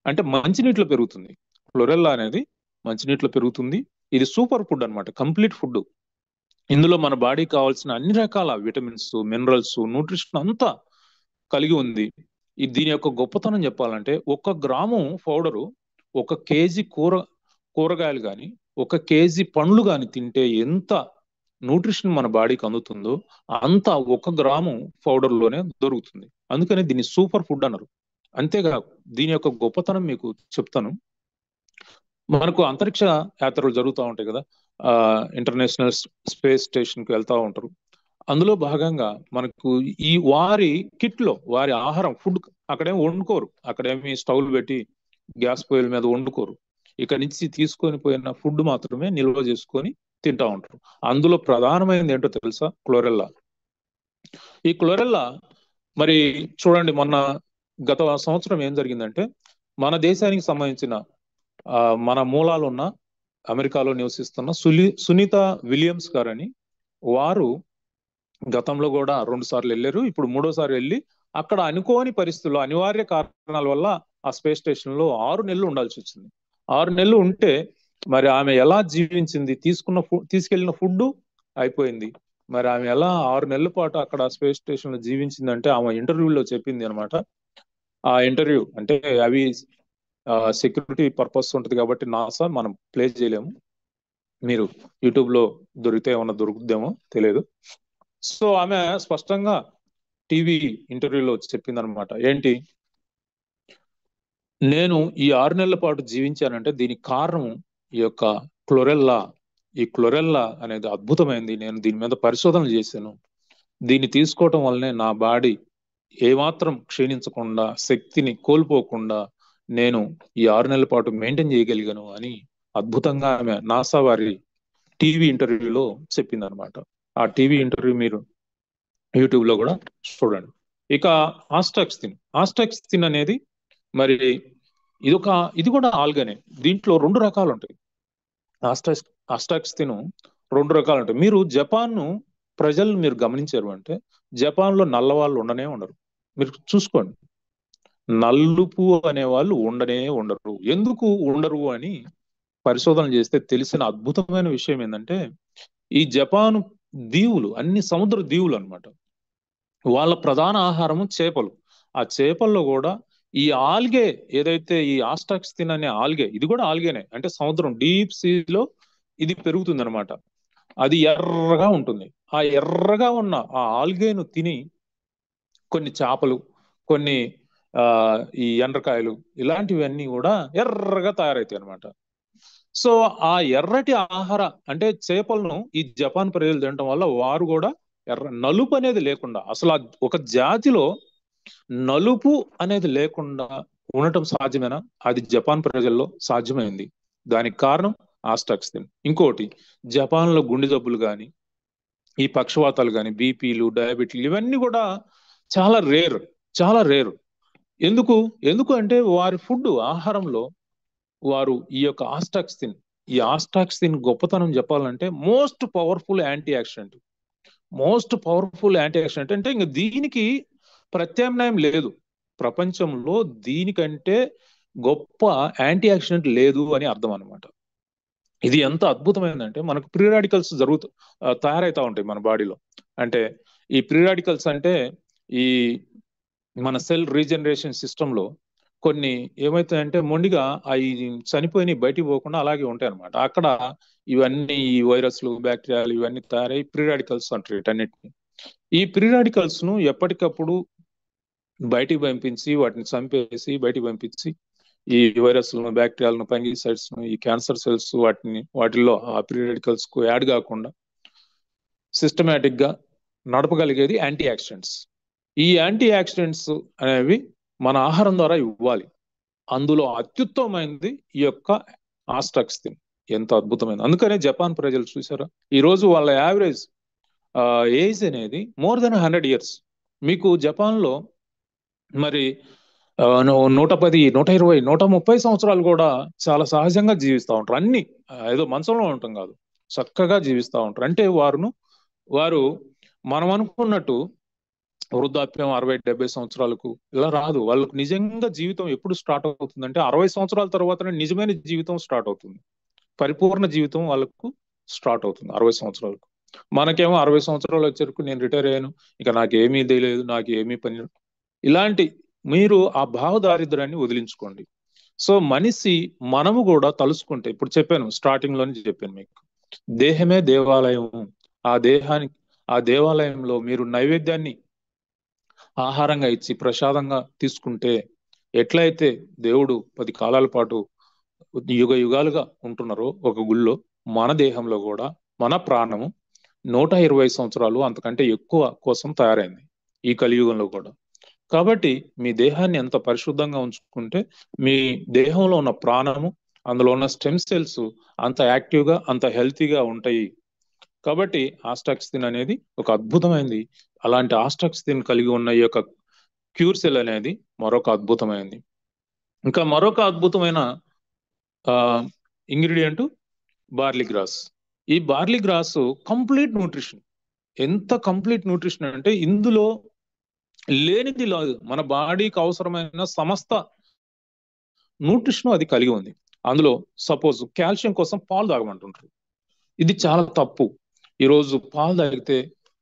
అంటే మంచినీటిలో పెరుగుతుంది. క్లోరెల్లా అనేది మంచినీటిలో పెరుగుతుంది. ఇది సూపర్ ఫుడ్ అనమాట, కంప్లీట్ ఫుడ్. ఇందులో మన బాడీకి కావాల్సిన అన్ని రకాల విటమిన్స్, మినరల్స్, న్యూట్రిషన్ అంతా కలిగి ఉంది. దీని యొక్క గొప్పతనం చెప్పాలంటే 1 గ్రాము పౌడరు 1 కేజీ కూరగాయలు కానీ 1 కేజీ పండ్లు కానీ తింటే ఎంత న్యూట్రిషన్ మన బాడీకి అందుతుందో అంత 1 గ్రాము పౌడర్లోనే దొరుకుతుంది. అందుకని దీన్ని సూపర్ ఫుడ్ అన్నారు. అంతేగా దీని యొక్క గొప్పతనం మీకు చెప్తాను. మనకు అంతరిక్ష యాత్రలు జరుగుతూ ఉంటాయి కదా, ఇంటర్నేషనల్ స్పేస్ స్టేషన్కి వెళ్తూ ఉంటారు. అందులో భాగంగా మనకు ఈ వారి కిట్ లో వారి ఆహారం ఫుడ్ అక్కడేమి వండుకోరు, అక్కడేమి స్టవ్లు పెట్టి గ్యాస్ పొయ్యిల మీద వండుకోరు. ఇక్కడ నుంచి తీసుకొని పోయిన ఫుడ్ మాత్రమే నిల్వ చేసుకొని తింటా ఉంటారు. అందులో ప్రధానమైనది ఏంటో తెలుసా? క్లోరెల్లా. ఈ క్లోరెల్లా మరి చూడండి, గత సంవత్సరం ఏం జరిగిందంటే మన దేశానికి సంబంధించిన మన మూలాలు ఉన్న అమెరికాలో నివసిస్తున్న సునీత విలియమ్స్ గారని, వారు గతంలో కూడా 2 సార్లు వెళ్ళారు. ఇప్పుడు 3వసారి వెళ్ళి అక్కడ అనుకోని పరిస్థితుల్లో అనివార్య కారణాల వల్ల ఆ స్పేస్ స్టేషన్ లో 6 నెలలు ఉండాల్సి వచ్చింది. 6 నెలలు ఉంటే మరి ఆమె ఎలా జీవించింది? తీసుకెళ్లిన ఫుడ్ అయిపోయింది. మరి ఆమె ఎలా 6 నెలల పాటు అక్కడ స్పేస్ స్టేషన్ లో జీవించిందంటే ఆమె ఇంటర్వ్యూలో చెప్పింది అనమాట. ఆ ఇంటర్వ్యూ అంటే అవి సెక్యూరిటీ పర్పస్ ఉంటుంది కాబట్టి నాసా మనం ప్లే చేయలేము. మీరు యూట్యూబ్ లో దొరికితే ఏమన్నా దొరుకుద్దేమో తెలియదు. సో ఆమె స్పష్టంగా టీవీ ఇంటర్వ్యూలో చెప్పింది అనమాట. ఏంటి? నేను ఈ 6 నెలల పాటు జీవించానంటే దీనికి కారణం ఈ యొక్క క్లోరెల్లా. ఈ క్లోరెల్లా అనేది అద్భుతమైంది. నేను దీని మీద పరిశోధన చేశాను. దీన్ని తీసుకోవటం వల్లనే నా బాడీ ఏమాత్రం క్షీణించకుండా, శక్తిని కోల్పోకుండా నేను ఈ 6 నెలల పాటు మెయింటైన్ చేయగలిగాను అని అద్భుతంగా ఆమె నాసా వారి టీవీ ఇంటర్వ్యూలో చెప్పింది అనమాట. ఆ టీవీ ఇంటర్వ్యూ మీరు యూట్యూబ్ లో కూడా చూడండి. ఇక ఆస్టాక్సిన్ అనేది మరి ఇది కూడా ఆల్గానే. దీంట్లో 2 రకాలు ఉంటాయి. ఆస్టాక్సిన్ 2 రకాలు ఉంటాయి. మీరు జపాన్ ప్రజలు మీరు గమనించారు అంటే జపాన్ లో నల్ల వాళ్ళు ఉండనే ఉండరు. మీరు చూసుకోండి, నలుపు అనే వాళ్ళు ఉండరు. ఎందుకు ఉండరు అని పరిశోధన చేస్తే తెలిసిన అద్భుతమైన విషయం ఏంటంటే ఈ జపాను దీవులు అన్ని సముద్ర దీవులు అన్నమాట. వాళ్ళ ప్రధాన ఆహారము చేపలు. ఆ చేపల్లో కూడా ఈ ఆల్గే ఏదైతే ఈ ఆస్టాక్సిన్ అనే ఆల్గే, ఇది కూడా ఆల్గేనే. అంటే సముద్రం డీప్ సీలో ఇది పెరుగుతుంది అనమాట. అది ఎర్రగా ఉంటుంది. ఆ ఎర్రగా ఉన్న ఆ ఆల్గేను తిని కొన్ని చేపలు, కొన్ని ఈ ఎండ్రకాయలు ఇలాంటివన్నీ కూడా ఎర్రగా తయారవుతాయి అనమాట. సో ఆ ఎర్రటి ఆహార అంటే చేపలను ఈ జపాన్ ప్రజలు తినడం వల్ల వారు కూడా నలుపు అనేది లేకుండా, అసలు ఒక జాతిలో నలుపు అనేది లేకుండా ఉండటం సాధ్యమేనా? అది జపాన్ ప్రజల్లో సాధ్యమైంది. దానికి కారణం ఆస్టాక్సిన్. ఇంకోటి, జపాన్ లో గుండె జబ్బులు కానీ, ఈ పక్షవాతాలు కానీ, బీపీలు, డయాబెటీలు ఇవన్నీ కూడా చాలా రేరు. ఎందుకు అంటే వారి ఫుడ్ ఆహారంలో వారు ఈ యొక్క ఆస్టాక్సిన్ గొప్పతనం చెప్పాలంటే మోస్ట్ పవర్ఫుల్ యాంటీ ఆక్సిడెంట్ అంటే ఇంకా దీనికి ప్రత్యామ్నాయం లేదు. ప్రపంచంలో దీనికంటే గొప్ప యాంటీ ఆక్సిడెంట్ లేదు అని అర్థం అనమాట. ఇది ఎంత అద్భుతమైందంటే మనకు ప్రీ రాడికల్స్ తయారవుతా ఉంటాయి మన బాడీలో. అంటే ఈ ప్రీ రాడికల్స్ అంటే ఈ మన సెల్ రీజనరేషన్ సిస్టంలో కొన్ని ఏమవుతాయంటే మొండిగా అవి చనిపోయి బయటికి పోకుండా అలాగే ఉంటాయి అనమాట. అక్కడ ఇవన్నీ ఈ వైరస్లు బ్యాక్టీరియాలు ఇవన్నీ తయారై ప్రీ రాడికల్స్ అంటారు వీటన్నిటిని. ఈ ప్రీ రాడికల్స్ ను ఎప్పటికప్పుడు బయటికి పంపించి వాటిని చంపేసి బయటికి పంపించి ఈ వైరస్లను బ్యాక్టీరియాలను ఫంగిసైడ్స్ ను ఈ క్యాన్సర్ సెల్స్ వాటిల్లో ఆ ప్రీ రాడికల్స్ కు యాడ్ కాకుండా సిస్టమేటిక్ గా నడపగలిగేది యాంటీ ఆక్సిడెంట్స్. ఈ యాంటీ ఆక్సిడెంట్స్ అనేవి మన ఆహారం ద్వారా ఇవ్వాలి. అందులో అత్యుత్తమైనది ఈ యొక్క ఆస్ట్రాక్సిన్. ఎంత అద్భుతమైనది. అందుకనే జపాన్ ప్రజలు చూసారా, ఈ రోజు వాళ్ళ యావరేజ్ ఏజ్ అనేది మోర్ దెన్ 100 years. మీకు జపాన్ లో మరి 110, 120, 130 సంవత్సరాలు కూడా చాలా సహజంగా జీవిస్తూ ఉంటారు. అన్ని ఏదో మంచంలో ఉండటం కాదు, చక్కగా జీవిస్తూ ఉంటారు. అంటే వారు మనం అనుకున్నట్టు వృద్ధాప్యం 60-70 సంవత్సరాలకు ఇలా రాదు. వాళ్ళకు నిజంగా జీవితం ఎప్పుడు స్టార్ట్ అవుతుందంటే 60 సంవత్సరాల తర్వాతనే నిజమైన జీవితం స్టార్ట్ అవుతుంది. పరిపూర్ణ జీవితం వాళ్ళకు స్టార్ట్ అవుతుంది 60 సంవత్సరాలకు. మనకేమో 60 సంవత్సరాలు వచ్చేరకు నేను రిటైర్ అయ్యాను, ఇక నాకేమీ తెలియదు, నాకు ఏమీ పని. ఇలాంటి మీరు ఆ భావదారిద్ర్యాన్ని వదిలించుకోండి. సో మనిషి మనము కూడా తలుసుకుంటే, ఇప్పుడు చెప్పాను స్టార్టింగ్ లోనే చెప్పాను మీకు, దేహమే దేవాలయం. ఆ దేవాలయంలో మీరు నైవేద్యాన్ని ఆహారంగా ఇచ్చి ప్రసాదంగా తీసుకుంటే ఎట్లయితే దేవుడు 10 కాలాల పాటు యుగ యుగాలుగా ఉంటున్నారో ఒక గుళ్ళో, మన దేహంలో కూడా మన ప్రాణము 120 సంవత్సరాలు అంతకంటే ఎక్కువ కోసం తయారైంది ఈ కలియుగంలో కూడా. కాబట్టి మీ దేహాన్ని ఎంత పరిశుద్ధంగా ఉంచుకుంటే మీ దేహంలో ఉన్న ప్రాణము, అందులో ఉన్న స్టెమ్ సెల్స్ అంత యాక్టివ్గా అంత హెల్తీగా ఉంటాయి. కాబట్టి ఆస్ట్రాక్సిన్ అనేది ఒక అద్భుతమైనది. అలాంటి ఆస్ట్రాక్సిన్ కలిగి ఉన్న ఈ యొక్క క్యూర్ సెల్ అనేది మరొక అద్భుతమైనది. ఇంకా మరొక అద్భుతమైన ఇంగ్రీడియంట్ బార్లీ గ్రాస్. ఈ బార్లీ గ్రాస్ కంప్లీట్ న్యూట్రిషన్. ఎంత కంప్లీట్ న్యూట్రిషన్ అంటే ఇందులో లేనిది లేదు. మన బాడీకి అవసరమైన సమస్త న్యూట్రిషన్ అది కలిగి ఉంది. అందులో సపోజ్ కాల్షియం కోసం పాలు తాగమంటుంటారు. ఇది చాలా తప్పు. ఈరోజు పాలు తాగితే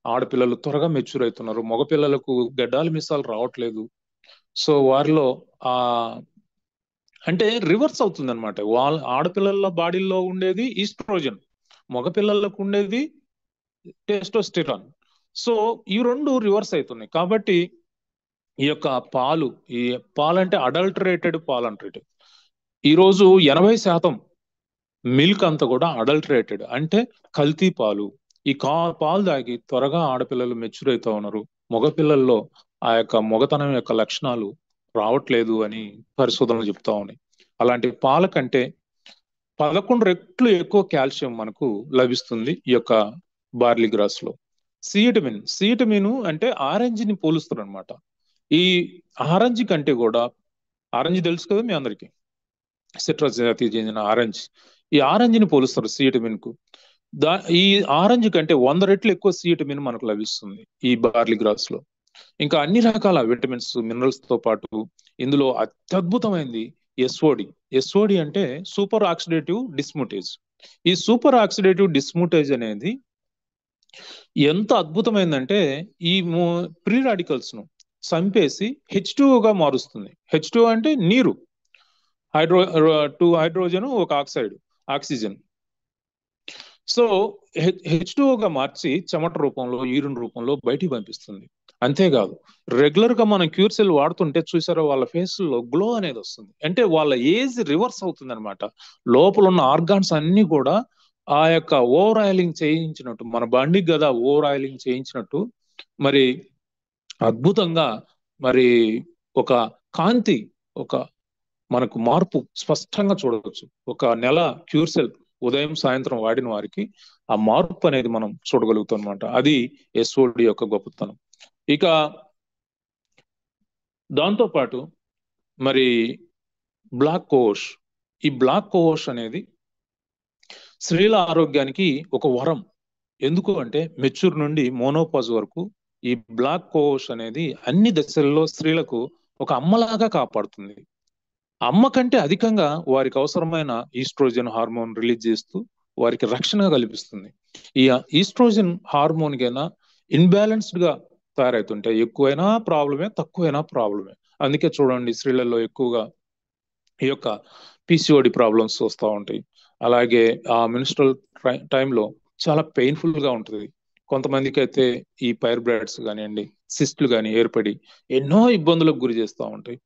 ఆడపిల్లలు త్వరగా మెచ్యూర్ అవుతున్నారు, మగపిల్లలకు గడ్డాలు మిసాలు రావట్లేదు. సో వారిలో అంటే రివర్స్ అవుతుంది అనమాట. వాళ్ళ ఆడపిల్లల బాడీలో ఉండేది ఈస్ట్రోజన్, మగపిల్లలకు ఉండేది టెస్టోస్టెరాన్. సో ఈ రెండు రివర్స్ అవుతున్నాయి. కాబట్టి ఈ యొక్క ఈ పాలు అంటే అడల్టరేటెడ్ పాలు అంటారు. ఈరోజు 80% మిల్క్ అంతా కూడా అడల్టరేటెడ్, అంటే కల్తీ పాలు. ఈ పాలు తాగి త్వరగా ఆడపిల్లలు మెచ్యూర్ అవుతా ఉన్నారు, మగపిల్లల్లో ఆ యొక్క మొగతనం యొక్క లక్షణాలు రావట్లేదు అని పరిశోధనలు చెప్తా ఉన్నాయి. అలాంటి పాల కంటే 11 రెట్లు ఎక్కువ కాల్షియం మనకు లభిస్తుంది ఈ యొక్క బార్లీ గ్రాస్ లో. సివిటమిన్ అంటే ఆరెంజ్ ని పోలుస్తారు అనమాట. ఈ ఆరెంజ్ కంటే కూడా, ఆరెంజ్ తెలుసు కదా మీ అందరికి, సిట్రస్ జాతికి చెందిన ఆరెంజ్. ఈ ఆరెంజ్ ని పోలుస్తారు సివిటమిన్ కు. ఈ ఆరెంజ్ కంటే 100 రెట్లు ఎక్కువ సివిటమిన్ మనకు లభిస్తుంది ఈ బార్లీ గ్రాస్ లో. ఇంకా అన్ని రకాల విటమిన్స్, మినరల్స్ తో పాటు ఇందులో అత్యద్భుతమైనది ఎస్ఓడి అంటే సూపర్ ఆక్సిడేటివ్ డిస్ముటేజ్. ఈ సూపర్ ఆక్సిడేటివ్ డిస్ముటేజ్ అనేది ఎంత అద్భుతమైందంటే ఈ ప్రీ రాడికల్స్ ను చంపేసి H2O మారుస్తుంది. H2O అంటే నీరు, 2 హైడ్రోజన్ 1 ఆక్సిజన్. సో H2O మార్చి చెమట రూపంలో, యూరిన్ రూపంలో బయటికి పంపిస్తుంది. అంతేకాదు రెగ్యులర్ గా మనం క్యూర్ సెల్ వాడుతుంటే చూసారో వాళ్ళ ఫేస్ లో గ్లో అనేది వస్తుంది. అంటే వాళ్ళ ఏజ్ రివర్స్ అవుతుంది అనమాట. లోపల ఉన్న ఆర్గాన్స్ అన్ని కూడా ఆ యొక్క ఓవర్ ఆయిలింగ్ చేయించినట్టు, మన బండికి కదా ఓవర్ ఆయిలింగ్ చేయించినట్టు మరి అద్భుతంగా మరి ఒక కాంతి, ఒక మనకు మార్పు స్పష్టంగా చూడవచ్చు. ఒక నెల క్యూర్ సెల్ ఉదయం సాయంత్రం వాడిన వారికి ఆ మార్పు అనేది మనం చూడగలుగుతాం అనమాట. అది ఎస్ఓడి యొక్క గొప్పతనం. ఇక దాంతో పాటు మరి బ్లాక్ కోష్. ఈ బ్లాక్ కోష్ అనేది స్త్రీల ఆరోగ్యానికి ఒక వరం. ఎందుకు అంటే మెచ్యూర్ నుండి మోనోపాజ్ వరకు ఈ బ్లాక్ కోష్ అనేది అన్ని దశల్లో స్త్రీలకు ఒక అమ్మలాగా కాపాడుతుంది. అమ్మ కంటే అధికంగా వారికి అవసరమైన ఈస్ట్రోజన్ హార్మోన్ రిలీజ్ చేస్తూ వారికి రక్షణ కల్పిస్తుంది. ఈ ఈస్ట్రోజన్ హార్మోన్ కైనా ఇన్బ్యాలెన్స్డ్ గా తయారవుతుంటాయి. ఎక్కువైనా ప్రాబ్లమే, తక్కువైనా ప్రాబ్లమే. అందుకే చూడండి స్త్రీలలో ఎక్కువగా ఈ యొక్క పిసిఓడి ప్రాబ్లమ్స్ వస్తూ ఉంటాయి. అలాగే ఆ మినిస్ట్రల్ టైంలో చాలా పెయిన్ఫుల్ గా ఉంటుంది. కొంతమందికి అయితే ఈ పైర్ బ్రాడ్స్ కానివ్వండి, సిస్టులు కానీ ఏర్పడి ఎన్నో ఇబ్బందులకు గురి చేస్తూ ఉంటాయి.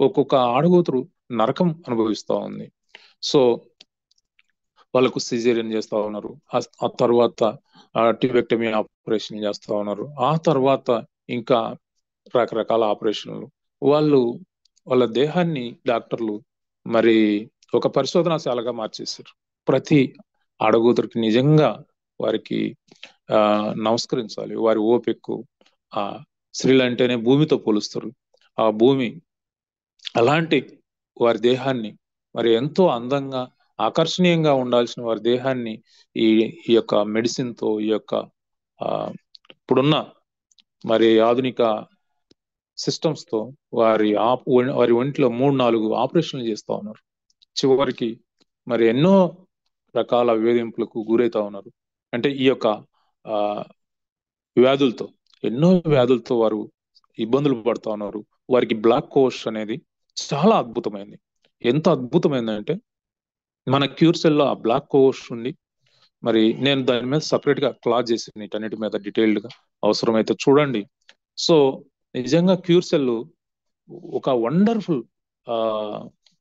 ఒక్కొక్క ఆడగూతురు నరకం అనుభవిస్తూ ఉంది. సో వాళ్ళకు సిజేరియన్ చేస్తూ ఉన్నారు. ఆ తర్వాత ట్యూబెక్టమీ ఆపరేషన్ చేస్తూ ఉన్నారు. ఆ తర్వాత ఇంకా రకరకాల ఆపరేషన్లు. వాళ్ళ దేహాన్ని డాక్టర్లు మరి ఒక పరిశోధనాశాలగా మార్చేశారు. ప్రతి ఆడగూతురికి నిజంగా వారికి నమస్కరించాలి. వారి ఓపికకు, ఆ స్త్రీలు అంటేనే భూమితో పోలుస్తారు. ఆ భూమి అలాంటి వారి దేహాన్ని మరి ఎంతో అందంగా ఆకర్షణీయంగా ఉండాల్సిన వారి దేహాన్ని ఈ ఈ యొక్క మెడిసిన్ తో, ఈ యొక్క ఇప్పుడున్న మరి ఆధునిక సిస్టమ్స్ తో వారి ఒంట్లో 3-4 ఆపరేషన్లు చేస్తూ ఉన్నారు. చివరికి మరి ఎన్నో రకాల వేధింపులకు గురవుతా ఉన్నారు. అంటే ఈ యొక్క వ్యాధులతో, ఎన్నో వ్యాధులతో వారు ఇబ్బందులు పడుతూ ఉన్నారు. వారికి బ్లాక్ కోష్ అనేది చాలా అద్భుతమైంది. ఎంత అద్భుతమైందంటే మన క్యూర్ సెల్లో ఆ బ్లాక్ కోష్ ఉంది. మరి నేను దాని మీద సపరేట్ గా క్లాస్ చేసింది, వీటన్నిటి మీద డీటెయిల్డ్ గా అవసరమైతే చూడండి. సో నిజంగా క్యూర్ సెల్ ఒక వండర్ఫుల్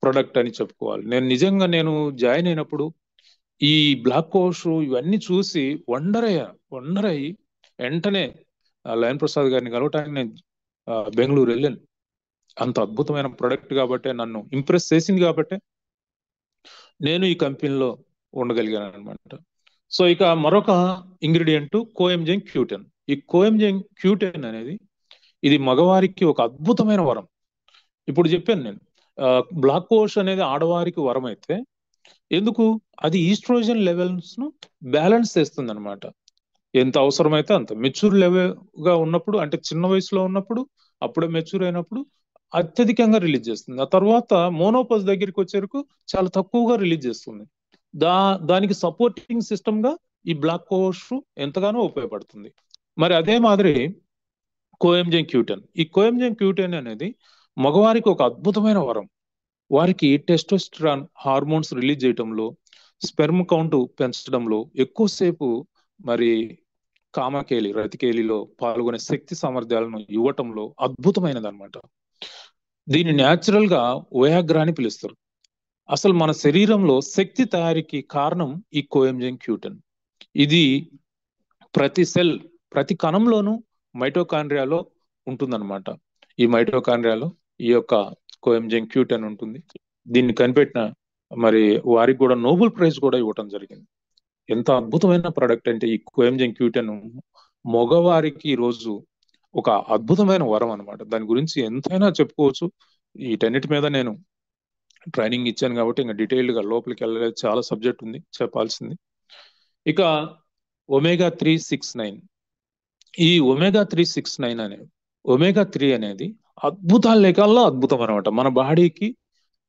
ప్రొడక్ట్ అని చెప్పుకోవాలి. నేను జాయిన్ అయినప్పుడు ఈ బ్లాక్ కోష్ ఇవన్నీ చూసి వండర్ అయ్యి వెంటనే లయన్ ప్రసాద్ గారిని కలవటానికి నేను బెంగళూరు వెళ్ళాను. అంత అద్భుతమైన ప్రొడక్ట్ కాబట్టి, నన్ను ఇంప్రెస్ చేసింది కాబట్టి నేను ఈ కంపెనీలో ఉండగలిగాను అనమాట. సో ఇక మరొక ఇంగ్రీడియంట్ కోఎంజైమ్ Q10. ఈ కోఎంజైమ్ Q10 అనేది ఇది మగవారికి ఒక అద్భుతమైన వరం. ఇప్పుడు చెప్పాను నేను, బ్లాక్ కోష్ అనేది ఆడవారికి వరం అయితే ఎందుకు, అది ఈస్ట్రోజన్ లెవెల్స్ ను బ్యాలెన్స్ చేస్తుంది అనమాట. ఎంత అవసరమైతే అంత మెచ్యూర్ లెవెల్ గా ఉన్నప్పుడు, అంటే చిన్న వయసులో ఉన్నప్పుడు, అప్పుడే మెచ్యూర్ అయినప్పుడు అత్యధికంగా రిలీజ్ చేస్తుంది. ఆ తర్వాత మోనోపస్ దగ్గరికి వచ్చేరకు చాలా తక్కువగా రిలీజ్ చేస్తుంది. దానికి సపోర్టింగ్ సిస్టమ్ గా ఈ బ్లాక్ కోష్ ఎంతగానో ఉపయోగపడుతుంది. మరి అదే మాదిరి కోఎంజైమ్ Q10, ఈ కోఎంజైమ్ Q10 అనేది మగవారికి ఒక అద్భుతమైన వరం. వారికి టెస్టోస్టెరాన్ హార్మోన్స్ రిలీజ్ చేయటంలో, స్పెర్మ్ కౌంట్ పెంచడంలో, ఎక్కువసేపు మరి కామకేలి రతికేలిలో పాల్గొనే శక్తి సామర్థ్యాలను ఇవ్వటంలో అద్భుతమైనది అనమాట. దీన్ని న్యాచురల్ గా వయాగ్రా అని పిలుస్తారు. అసలు మన శరీరంలో శక్తి తయారీకి కారణం ఈ కోఎంజైమ్ Q10. ఇది ప్రతి సెల్, ప్రతి కణంలోనూ మైటోకాండ్రియాలో ఉంటుందన్నమాట. ఈ మైటోకాండ్రియాలో ఈ యొక్క కోఎంజైమ్ Q10 ఉంటుంది. దీన్ని కనిపెట్టిన మరి వారికి కూడా నోబెల్ ప్రైజ్ కూడా ఇవ్వటం జరిగింది. ఎంత అద్భుతమైన ప్రొడక్ట్ అంటే ఈ కోఎంజైమ్ Q10 మగవారికి ఈరోజు ఒక అద్భుతమైన వరం అనమాట. దాని గురించి ఎంతైనా చెప్పుకోవచ్చు. వీటన్నిటి మీద నేను ట్రైనింగ్ ఇచ్చాను కాబట్టి ఇంకా డీటెయిల్డ్ గా లోపలికి వెళ్ళలేదు, చాలా సబ్జెక్ట్ ఉంది చెప్పాల్సింది. ఇక omega-369, ఈ omega-369 అనేది, omega-3 అనేది అద్భుతాల లేఖల్లో అద్భుతం అనమాట. మన బాడీకి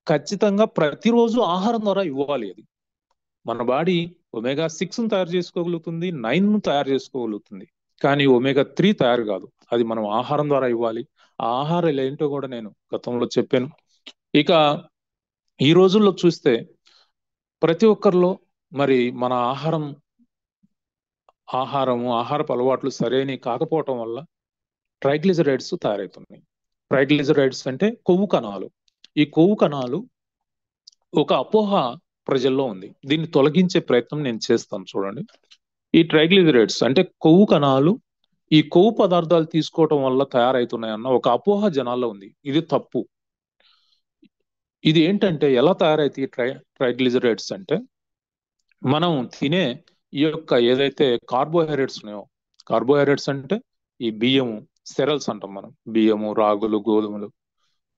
ఖచ్చితంగా ప్రతిరోజు ఆహారం ద్వారా ఇవ్వాలి. అది మన బాడీ omega-6 తయారు చేసుకోగలుగుతుంది, 9 తయారు చేసుకోగలుగుతుంది, కానీ omega-3 తయారు కాదు. అది మనం ఆహారం ద్వారా ఇవ్వాలి. ఆ ఆహారాలు ఏంటో కూడా నేను గతంలో చెప్పాను. ఇక ఈ రోజుల్లో చూస్తే ప్రతి ఒక్కరిలో మరి మన ఆహారపు అలవాట్లు సరైన కాకపోవటం వల్ల ట్రైగ్లిజరైడ్స్ తయారవుతున్నాయి. ట్రైగ్లిజరైడ్స్ అంటే కొవ్వు కణాలు. ఈ కొవ్వు కణాలు ఒక అపోహ ప్రజల్లో ఉంది. దీన్ని తొలగించే ప్రయత్నం నేను చేస్తాను. చూడండి, ఈ ట్రైగ్లిజరైడ్స్ అంటే కొవ్వు కణాలు ఈ కొవ్వు పదార్థాలు తీసుకోవటం వల్ల తయారవుతున్నాయన్న ఒక అపోహ జనాల్లో ఉంది. ఇది తప్పు. ఇది ఏంటంటే ఎలా తయారైతే ట్రైగ్లిజరైడ్స్ అంటే మనం తినే ఈ యొక్క ఏదైతే కార్బోహైడ్రేట్స్ ఉన్నాయో, కార్బోహైడ్రేట్స్ అంటే ఈ బియ్యము, సెరల్స్ అంటాం మనం, బియ్యము, రాగులు, గోధుమలు.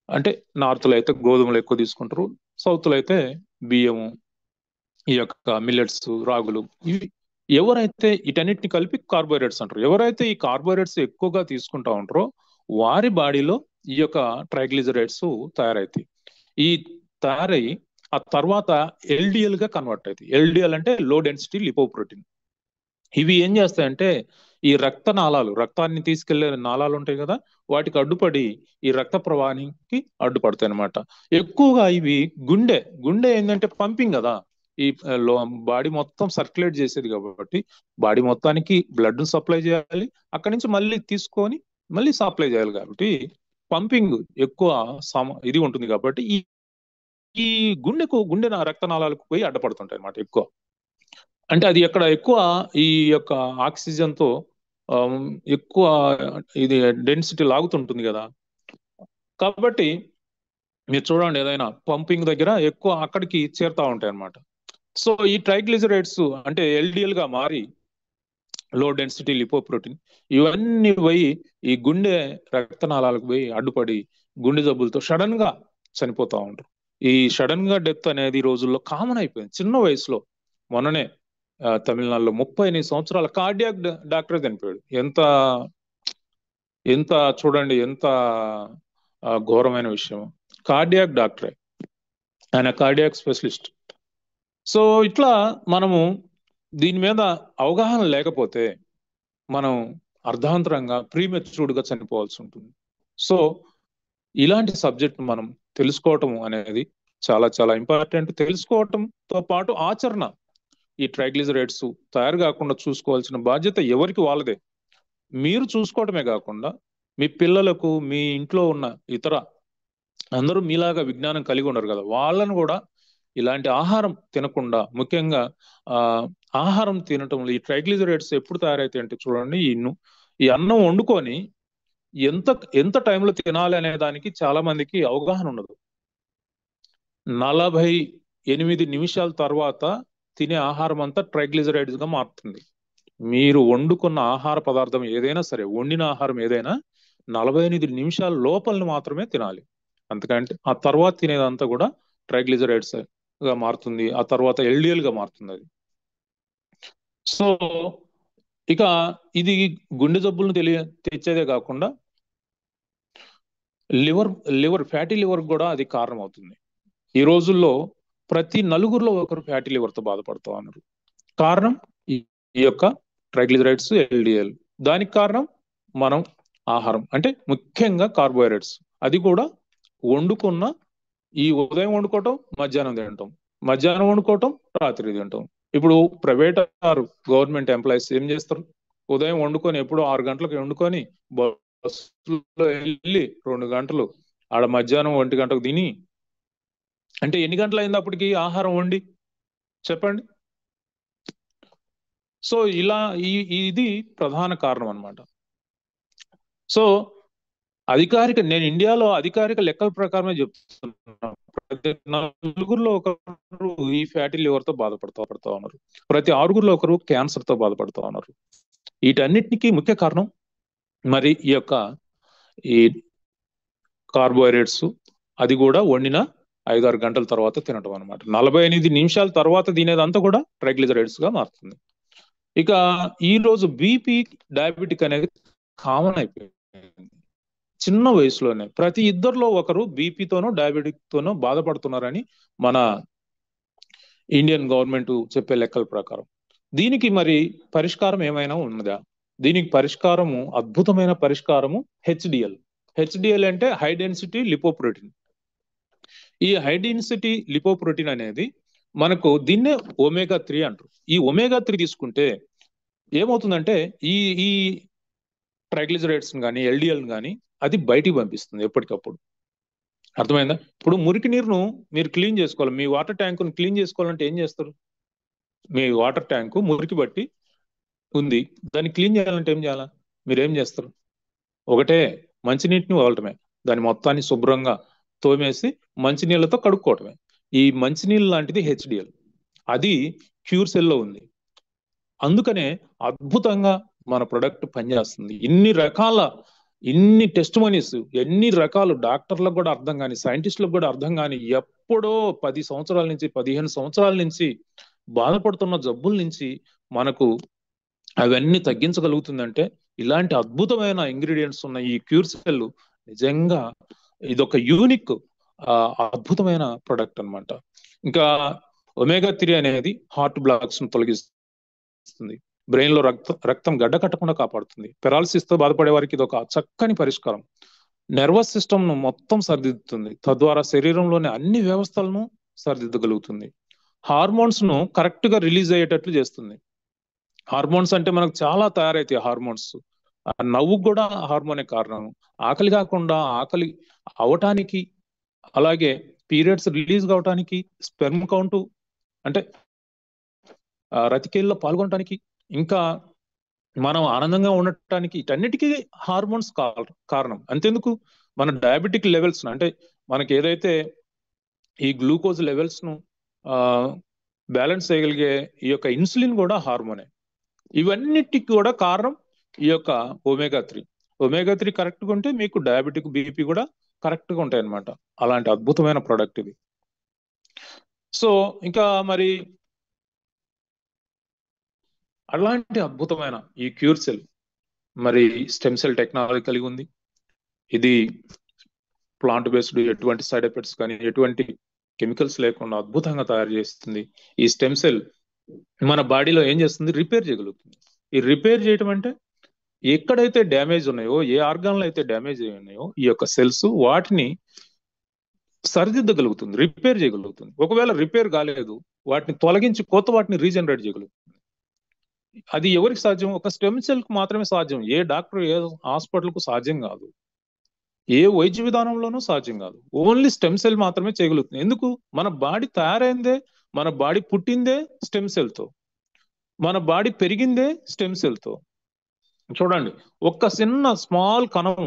అంటే నార్త్ లో అయితే గోధుమలు ఎక్కువ తీసుకుంటారు, సౌత్ లో అయితే బియ్యము, ఈ యొక్క మిల్లెట్స్, రాగులు. ఇవి ఎవరైతే వీటన్నిటిని కలిపి కార్బోహైడ్రేట్స్ అంటారు. ఎవరైతే ఈ కార్బోహైడ్రేట్స్ ఎక్కువగా తీసుకుంటా ఉంటారో వారి బాడీలో ఈ యొక్క ట్రైగ్లిజరైడ్స్ తయారవుతాయి. ఈ తయారయ్యి ఆ తర్వాత LDL గా కన్వర్ట్ అవుతాయి. LDL అంటే లో డెన్సిటీ లిపోప్రోటీన్. ఇవి ఏం చేస్తాయంటే ఈ రక్త నాళాలు, రక్తాన్ని తీసుకెళ్లే నాళాలు ఉంటాయి కదా, వాటికి అడ్డుపడి ఈ రక్త ప్రవాహానికి అడ్డుపడతాయి అనమాట. ఎక్కువగా ఇవి గుండె ఏంటంటే పంపింగ్ కదా, ఈ బాడీ మొత్తం సర్క్యులేట్ చేసేది కాబట్టి బాడీ మొత్తానికి బ్లడ్ సప్లై చేయాలి, అక్కడి నుంచి మళ్ళీ తీసుకొని మళ్ళీ సప్లై చేయాలి కాబట్టి పంపింగ్ ఎక్కువ ఇది ఉంటుంది కాబట్టి ఈ గుండె రక్తనాళాలకు పోయి అడ్డపడుతుంటాయి అన్నమాట ఎక్కువ. అంటే అది ఎక్కడ ఎక్కువ ఈ యొక్క ఆక్సిజన్ తో ఎక్కువ ఇది డెన్సిటీ లాగుతుంటుంది కదా, కాబట్టి మీరు చూడండి ఏదైనా పంపింగ్ దగ్గర ఎక్కువ అక్కడికి చేరుతా ఉంటాయి అన్నమాట. సో ఈ ట్రైగ్లిజరైడ్స్ అంటే ఎల్డిఎల్ గా మారి లో డెన్సిటీ లిపోప్రోటీన్ ఇవన్నీ పోయి ఈ గుండె రక్తనాళాలకు పోయి అడ్డుపడి గుండె జబ్బులతో సడన్ గా చనిపోతా ఉంటారు. ఈ సడన్ గా డెత్ అనేది ఈ రోజుల్లో కామన్ అయిపోయింది. చిన్న వయసులో మొన్ననే తమిళనాడులో 38 సంవత్సరాల కార్డియాక్ డాక్టర్ చనిపోయాడు. ఎంత చూడండి, ఎంత ఘోరమైన విషయం. కార్డియాక్ డాక్టరే, ఆయన కార్డియాక్ స్పెషలిస్ట్. సో ఇట్లా మనము దీని మీద అవగాహన లేకపోతే మనం అర్ధాంతరంగా ప్రీమెచ్యూర్డ్ గా చనిపోవాల్సి ఉంటుంది. సో ఇలాంటి సబ్జెక్ట్ మనం తెలుసుకోవటం అనేది చాలా చాలా ఇంపార్టెంట్. తెలుసుకోవటంతో పాటు ఆచరణ, ఈ ట్రైగ్లిజరైడ్స్ తయారు కాకుండా చూసుకోవాల్సిన బాధ్యత ఎవరికి వాళ్ళదే. మీరు చూసుకోవటమే కాకుండా మీ పిల్లలకు, మీ ఇంట్లో ఉన్న ఇతర అందరూ మీలాగా విజ్ఞానం కలిగి ఉండరు కదా, వాళ్ళను కూడా ఇలాంటి ఆహారం తినకుండా, ముఖ్యంగా ఆహారం తినటంలో ఈ ట్రైగ్లిజరైడ్స్ ఎప్పుడు తయారైతాయి అంటే చూడండి, ఈ అన్నం వండుకొని ఎంత టైంలో తినాలి అనే దానికి చాలా మందికి అవగాహన ఉండదు. 48 నిమిషాల తర్వాత తినే ఆహారం అంతా ట్రైగ్లిజరైడ్స్ గా మారుతుంది. మీరు వండుకున్న ఆహార పదార్థం ఏదైనా సరే, వండిన ఆహారం ఏదైనా 48 నిమిషాల లోపలని మాత్రమే తినాలి. అందుకంటే ఆ తర్వాత తినేదంతా కూడా ట్రైగ్లిజరైడ్స్ గా మారుతుంది, ఆ తర్వాత ఎల్డిఎల్ గా మారుతుంది అది. సో ఇక ఇది గుండె జబ్బులను తెచ్చేదే కాకుండా ఫ్యాటీ లివర్ కూడా అది కారణం అవుతుంది. ఈ రోజుల్లో ప్రతి నలుగురిలో ఒకరు ఫ్యాటీ లివర్ తో బాధపడుతూ ఉన్నారు. కారణం ఈ యొక్క ట్రైగ్లిజరైడ్స్, ఎల్డిఎల్. దానికి కారణం మనం ఆహారం, అంటే ముఖ్యంగా కార్బోహైడ్రేట్స్. అది కూడా వండుకున్న ఈ ఉదయం వండుకోవటం, మధ్యాహ్నం తినటం, మధ్యాహ్నం వండుకోవటం, రాత్రి తినటం. ఇప్పుడు ప్రైవేట్ ఆర్ గవర్నమెంట్ ఎంప్లాయీస్ ఏం చేస్తారు, ఉదయం వండుకొని ఎప్పుడో 6 గంటలకు వండుకొని బస్సులో వెళ్ళి 2 గంటలు ఆడ మధ్యాహ్నం 1 గంటకు తిని, అంటే ఎన్ని గంటలు అయింది అప్పటికి ఆహారం వండి చెప్పండి. సో ఇలా ఇది ప్రధాన కారణం అన్నమాట. సో నేను ఇండియాలో అధికారిక లెక్కల ప్రకారమే చెప్తున్నాను, ప్రతి నలుగురిలో ఒకరు ఈ ఫ్యాటీ లివర్ తో బాధపడుతూ ఉన్నారు, ప్రతి 6గురిలో ఒకరు క్యాన్సర్ తో బాధపడుతూ ఉన్నారు. వీటన్నిటికీ ముఖ్య కారణం మరి ఈ యొక్క కార్బోహైడ్రేట్స్, అది కూడా వండిన 5-6 గంటల తర్వాత తినటం అనమాట. 48 నిమిషాల తర్వాత తినేదంతా కూడా ట్రైగ్లిజరైడ్స్ గా మారుతుంది. ఇక ఈ రోజు బీపీ, డయాబెటిక్ అనేది కామన్ అయిపోయింది. చిన్న వయసులోనే ప్రతి ఇద్దరిలో ఒకరు బీపీతోనో డయాబెటిక్ తోనో బాధపడుతున్నారని మన ఇండియన్ గవర్నమెంట్ చెప్పే లెక్కల ప్రకారం. దీనికి మరి పరిష్కారం ఏమైనా ఉన్నదా? దీనికి పరిష్కారము, అద్భుతమైన పరిష్కారము హెచ్డిఎల్ అంటే హై డెన్సిటీ లిపోప్రోటీన్. ఈ హై డెన్సిటీ లిపోప్రోటీన్ అనేది మనకు దీన్నే ఒమేగా-3 అంటారు. ఈ ఒమేగా-3 తీసుకుంటే ఏమవుతుందంటే ఈ ట్రైగ్లిజరైడ్స్ కానీ ఎల్డిఎల్ కానీ అది బయటికి పంపిస్తుంది ఎప్పటికప్పుడు. అర్థమైందా? ఇప్పుడు మురికి నీరును మీరు క్లీన్ చేసుకోవాలి, మీ వాటర్ ట్యాంకును క్లీన్ చేసుకోవాలంటే ఏం చేస్తారు? మీ వాటర్ ట్యాంకు మురికి బట్టి ఉంది, దాన్ని క్లీన్ చేయాలంటే ఏం చేయాలా? మీరేం చేస్తారు? ఒకటే మంచినీటిని వదలటమే, దాని మొత్తాన్ని శుభ్రంగా తోమేసి మంచినీళ్ళతో కడుక్కోవటమే. ఈ మంచినీళ్ళు లాంటిది హెచ్డిఎల్, అది క్యూర్ సెల్లో ఉంది. అందుకనే అద్భుతంగా మన ప్రొడక్ట్ పనిచేస్తుంది. ఇన్ని టెస్ట్ మనీస్, ఎన్ని రకాలు డాక్టర్లకు కూడా అర్థం కాని, సైంటిస్టులకు కూడా అర్థం కాని, ఎప్పుడో 10 సంవత్సరాల నుంచి 15 సంవత్సరాల నుంచి బాధపడుతున్న జబ్బుల నుంచి మనకు అవన్నీ తగ్గించగలుగుతుందంటే ఇలాంటి అద్భుతమైన ఇంగ్రీడియంట్స్ ఉన్న ఈ క్యూర్ సెల్ నిజంగా ఇదొక యూనిక్ అద్భుతమైన ప్రొడక్ట్ అన్నమాట. ఇంకా ఒమేగా-3 అనేది హార్ట్ బ్లాక్స్ ను తొలగిస్తుంది, బ్రెయిన్ లో రక్తం గడ్డ కట్టకుండా కాపాడుతుంది. పెరాలసిస్ తో బాధపడే వారికి ఇది ఒక చక్కని పరిష్కారం. నర్వస్ సిస్టమ్ ను మొత్తం సరిదిద్దుతుంది, తద్వారా శరీరంలోని అన్ని వ్యవస్థలను సరిదిద్దగలుగుతుంది. హార్మోన్స్ ను కరెక్ట్ గా రిలీజ్ అయ్యేటట్లు చేస్తుంది. హార్మోన్స్ అంటే మనకు చాలా తయారైతాయి హార్మోన్స్. నవ్వు కూడా హార్మోనే కారణం. ఆకలి కాకుండా ఆకలి అవటానికి, అలాగే పీరియడ్స్ రిలీజ్ కావటానికి, స్పెర్మ్ కౌంట్ అంటే రతికేల్లో పాల్గొనటానికి, ఇంకా మనం ఆనందంగా ఉండటానికి, వీటన్నిటికీ హార్మోన్స్ కారణం. అంతెందుకు, మన డయాబెటిక్ లెవెల్స్ అంటే మనకి ఏదైతే ఈ గ్లూకోజ్ లెవెల్స్ ను బ్యాలెన్స్ చేయగలిగే ఈ యొక్క ఇన్సులిన్ కూడా హార్మోనే. ఇవన్నిటికి కూడా కారణం ఈ యొక్క ఒమేగా 3. ఒమేగా 3 కరెక్ట్గా ఉంటే మీకు డయాబెటిక్, బీపీ కూడా కరెక్ట్గా ఉంటాయి అన్నమాట. అలాంటి అద్భుతమైన ప్రోడక్ట్ ఇది. సో ఇంకా మరి అలాంటి అద్భుతమైన ఈ క్యూర్ సెల్ మరి స్టెమ్ సెల్ టెక్నాలజీ కలిగి ఉంది. ఇది ప్లాంట్ బేస్డ్, ఎటువంటి సైడ్ ఎఫెక్ట్స్ కానీ ఎటువంటి కెమికల్స్ లేకుండా అద్భుతంగా తయారు చేస్తుంది. ఈ స్టెమ్ సెల్ మన బాడీలో ఏం చేస్తుంది, రిపేర్ చేయగలుగుతుంది. ఈ రిపేర్ చేయటం అంటే ఎక్కడైతే డ్యామేజ్ ఉన్నాయో, ఏ ఆర్గాన్లు అయితే డ్యామేజ్ అయి ఉన్నాయో ఈ యొక్క సెల్స్ వాటిని సరిదిద్దగలుగుతుంది, రిపేర్ చేయగలుగుతుంది. ఒకవేళ రిపేర్ కాలేదు, వాటిని తొలగించి కొత్త వాటిని రీజనరేట్ చేయగలుగుతుంది. అది ఎవరికి సాధ్యం? ఒక స్టెమ్ సెల్ కు మాత్రమే సాధ్యం. ఏ డాక్టర్, ఏ హాస్పిటల్ కు సాధ్యం కాదు, ఏ వైద్య విధానంలోనూ సాధ్యం కాదు. ఓన్లీ స్టెమ్ సెల్ మాత్రమే చేయగలుగుతుంది. ఎందుకు? మన బాడీ తయారైందే, మన బాడీ పుట్టిందే స్టెమ్ సెల్ తో, మన బాడీ పెరిగిందే స్టెమ్ సెల్ తో. చూడండి, ఒక్క చిన్న స్మాల్ కణం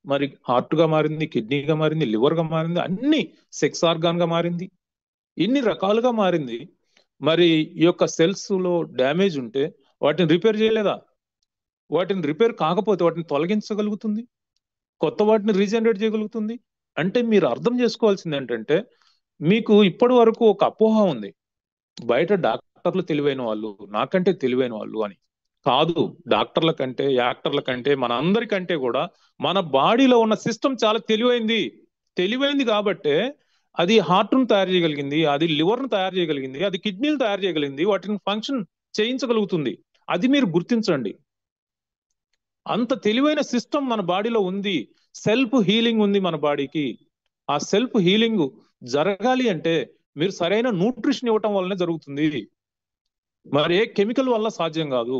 మరి హార్ట్ గా మారింది, కిడ్నీగా మారింది, లివర్ గా మారింది, అన్ని సెక్స్ ఆర్గాన్ గా మారింది, ఇన్ని రకాలుగా మారింది. మరి ఈ యొక్క సెల్స్ లో డ్యామేజ్ ఉంటే వాటిని రిపేర్ చేయలేదా? వాటిని రిపేర్ కాకపోతే వాటిని తొలగించగలుగుతుంది, కొత్త వాటిని రీజనరేట్ చేయగలుగుతుంది. అంటే మీరు అర్థం చేసుకోవాల్సింది ఏంటంటే, మీకు ఇప్పటి వరకు ఒక అపోహ ఉంది, బయట డాక్టర్లు తెలివైన వాళ్ళు, నాకంటే తెలివైన వాళ్ళు అని. కాదు, డాక్టర్ల కంటే, యాక్టర్ల కంటే, మన అందరికంటే కూడా మన బాడీలో ఉన్న సిస్టమ్ చాలా తెలివైంది కాబట్టే అది హార్ట్ను తయారు చేయగలిగింది, అది లివర్ను తయారు చేయగలిగింది, అది కిడ్నీలు తయారు చేయగలిగింది, వాటిని ఫంక్షన్ చేయించగలుగుతుంది. అది మీరు గుర్తించండి. అంత తెలివైన సిస్టమ్ మన బాడీలో ఉంది. సెల్ఫ్ హీలింగ్ ఉంది మన బాడీకి. ఆ సెల్ఫ్ హీలింగ్ జరగాలి అంటే మీరు సరైన న్యూట్రిషన్ ఇవ్వటం వల్లనే జరుగుతుంది. మరి ఏ కెమికల్ వల్ల సాధ్యం కాదు,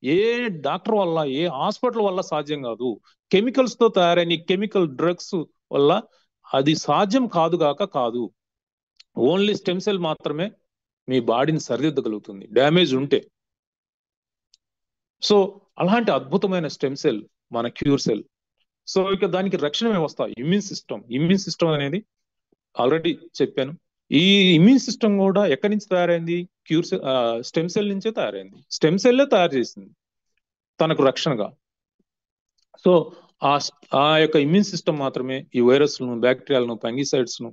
ఏ డాక్టర్ వల్ల, ఏ హాస్పిటల్ వల్ల సాధ్యం కాదు. కెమికల్స్ తో తయారైన కెమికల్ డ్రగ్స్ వల్ల అది సాధ్యం కాదు. ఓన్లీ స్టెమ్ సెల్ మాత్రమే మీ బాడీని సరిదిద్దగలుగుతుంది డ్యామేజ్ ఉంటే. సో అలాంటి అద్భుతమైన స్టెమ్ సెల్ మన క్యూర్ సెల్. సో ఇక దానికి రక్షణ వ్యవస్థ, ఇమ్యూన్ సిస్టమ్ అనేది ఆల్రెడీ చెప్పాను. ఈ ఇమ్యూన్ సిస్టమ్ కూడా ఎక్కడి నుంచి తయారైంది? స్టెమ్ సెల్ నుంచే తయారైంది. స్టెమ్ సెల్లే తయారు చేసింది తనకు రక్షణగా. సో ఆ యొక్క ఇమ్యూన్ సిస్టమ్ మాత్రమే ఈ వైరస్లను, బ్యాక్టీరియాలను, ఫంగిసైడ్స్ ను,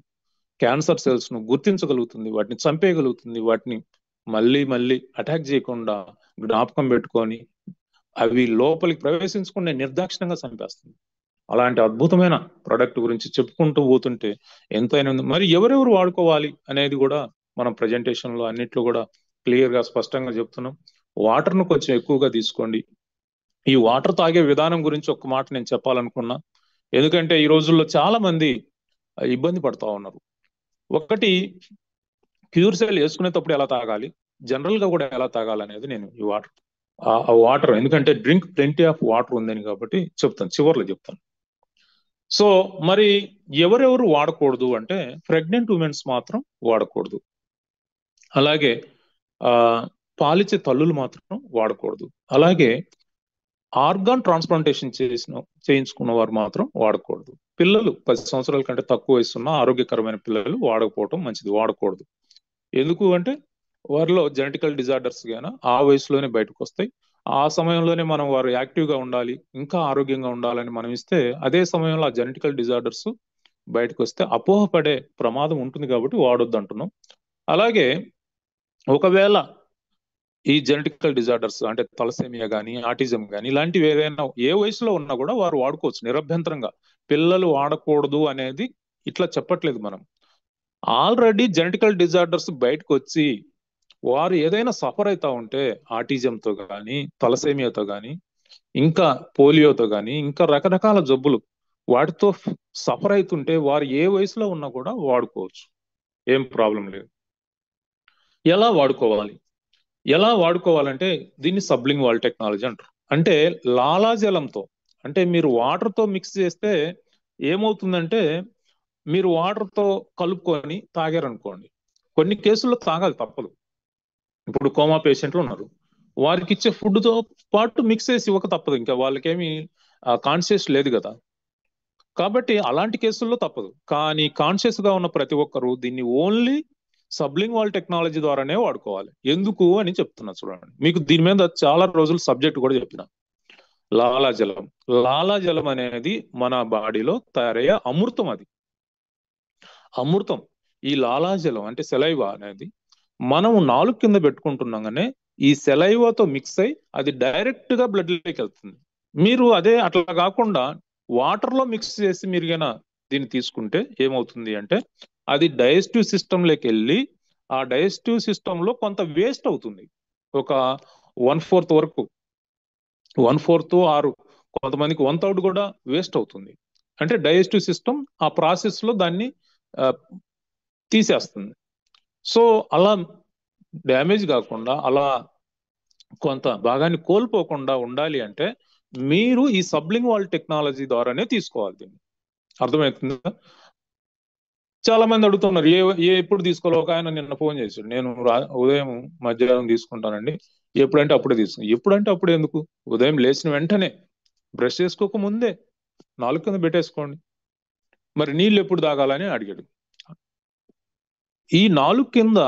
క్యాన్సర్ సెల్స్ ను గుర్తించగలుగుతుంది, వాటిని చంపేయగలుగుతుంది, వాటిని మళ్ళీ అటాక్ చేయకుండా జ్ఞాపకం పెట్టుకొని అవి లోపలికి ప్రవేశించకుండా నిర్దాక్షిణంగా చంపేస్తుంది. అలాంటి అద్భుతమైన ప్రొడక్ట్ గురించి చెప్పుకుంటూ పోతుంటే ఎంతైనా ఉంది. మరి ఎవరెవరు వాడుకోవాలి అనేది కూడా మనం ప్రజెంటేషన్ లో అన్నిట్లో కూడా క్లియర్ గా స్పష్టంగా చెప్తున్నాం. వాటర్ ను కొంచెం ఎక్కువగా తీసుకోండి. ఈ వాటర్ తాగే విధానం గురించి ఒక మాట నేను చెప్పాలనుకున్నా, ఎందుకంటే ఈ రోజుల్లో చాలా మంది ఇబ్బంది పడతా ఉన్నారు. ఒకటి, క్యూర్ సెల్ వేసుకునేటప్పుడు ఎలా తాగాలి, జనరల్ గా కూడా ఎలా తాగాలి అనేది నేను ఈ వాటర్ ఎందుకంటే డ్రింక్ ప్లెంటీ ఆఫ్ వాటర్ ఉందని కాబట్టి చెప్తాను, చివర్లో చెప్తాను. సో మరి ఎవరెవరు వాడకూడదు అంటే, ప్రెగ్నెంట్ ఉమెన్స్ మాత్రం వాడకూడదు, అలాగే పాలిచ్చే తల్లులు మాత్రం వాడకూడదు, అలాగే ఆర్గాన్ ట్రాన్స్ప్లాంటేషన్ చేయించుకున్న వారు మాత్రం వాడకూడదు. పిల్లలు 10 సంవత్సరాల కంటే తక్కువ వయసున్న ఆరోగ్యకరమైన పిల్లలు వాడకపోవటం మంచిది, వాడకూడదు. ఎందుకు అంటే వారిలో జెనెటికల్ డిజార్డర్స్ గాన ఆ వయసులోనే బయటకు వస్తాయి. ఆ సమయంలోనే మనం వారు యాక్టివ్ గా ఉండాలి, ఇంకా ఆరోగ్యంగా ఉండాలని మనం ఇస్తే అదే సమయంలో ఆ జెనెటికల్ డిజార్డర్స్ బయటకు వస్తే అపోహపడే ప్రమాదం ఉంటుంది కాబట్టి వాడొద్దు అంటున్నాం. అలాగే ఒకవేళ ఈ జెనెటికల్ డిజార్డర్స్ అంటే తలసేమియా కానీ, ఆటిజం కానీ, ఇలాంటివి ఏదైనా ఏ వయసులో ఉన్నా కూడా వారు వాడుకోవచ్చు నిరభ్యంతరంగా. పిల్లలు వాడకూడదు అనేది ఇట్లా చెప్పట్లేదు మనం. ఆల్రెడీ జెనెటికల్ డిజార్డర్స్ బయటకు వచ్చి వారు ఏదైనా సఫర్ అవుతా ఉంటే ఆటిజంతో కానీ తలసేమియాతో కానీ ఇంకా పోలియోతో కానీ ఇంకా రకరకాల జబ్బులు వాటితో సఫర్ అవుతుంటే వారు ఏ వయసులో ఉన్నా కూడా వాడుకోవచ్చు, ఏం ప్రాబ్లం లేదు. ఎలా వాడుకోవాలి? ఎలా వాడుకోవాలంటే దీన్ని సబ్లింగ్వాల్ టెక్నాలజీ అంటారు. అంటే లాలాజలంతో, అంటే మీరు వాటర్తో మిక్స్ చేస్తే ఏమవుతుందంటే మీరు వాటర్తో కలుపుకొని తాగారనుకోండి, కొన్ని కేసుల్లో తాగాలి తప్పదు. ఇప్పుడు కోమా పేషెంట్లు ఉన్నారు, వారికి ఇచ్చే ఫుడ్తో పాటు మిక్స్ చేసి ఇవ్వక తప్పదు, ఇంకా వాళ్ళకేమి కాన్షియస్ లేదు కదా. కాబట్టి అలాంటి కేసుల్లో తప్పదు. కానీ కాన్షియస్ గా ఉన్న ప్రతి ఒక్కరూ దీన్ని ఓన్లీ సబ్లింగ్వాల్ టెక్నాలజీ ద్వారానే వాడుకోవాలి. ఎందుకు అని చెప్తున్నా చూడండి. మీకు దీని మీద చాలా రోజులు సబ్జెక్ట్ కూడా చెప్పిన. లాలాజలం, లాలాజలం అనేది మన బాడీలో తయారయ్యే అమృతం. అది అమృతం. ఈ లాలాజలం అంటే సెలైవా అనేది మనము నాలుగు కింద పెట్టుకుంటున్నాగానే ఈ సెలైవాతో మిక్స్ అయి అది డైరెక్ట్ గా బ్లడ్ లోకి వెళ్తుంది. మీరు అదే అట్లా కాకుండా వాటర్ లో మిక్స్ చేసి మీరు గన దీన్ని తీసుకుంటే ఏమవుతుంది అంటే అది డైజెస్టివ్ సిస్టమ్ లోకి వెళ్ళి ఆ డైజెస్టివ్ సిస్టమ్ లో కొంత వేస్ట్ అవుతుంది. ఒక 1/4 వరకు, 1/4 ఆరు, కొంతమందికి 1/3 కూడా వేస్ట్ అవుతుంది. అంటే డైజెస్టివ్ సిస్టమ్ ఆ ప్రాసెస్ లో దాన్ని తీసేస్తుంది. సో అలా డ్యామేజ్ కాకుండా, అలా కొంత భాగాన్ని కోల్పోకుండా ఉండాలి అంటే మీరు ఈ సబ్లింగ్వాల్ టెక్నాలజీ ద్వారానే తీసుకోవాలి. దీన్ని అర్థమవుతుందా? చాలా మంది అడుగుతున్నారు ఎప్పుడు తీసుకోవాలి. ఒక ఆయన నిన్న ఫోన్ చేశాడు, నేను ఉదయం మధ్యాహ్నం తీసుకుంటానండి, ఎప్పుడంటే అప్పుడే తీసుకుంటాను. ఎప్పుడంటే అప్పుడు ఎందుకు? ఉదయం లేచిన వెంటనే బ్రష్ చేసుకోక ముందే నాలుగు కింద పెట్టేసుకోండి. మరి నీళ్ళు ఎప్పుడు తాగాలని అడిగాడు. ఈ నాలుగు కింద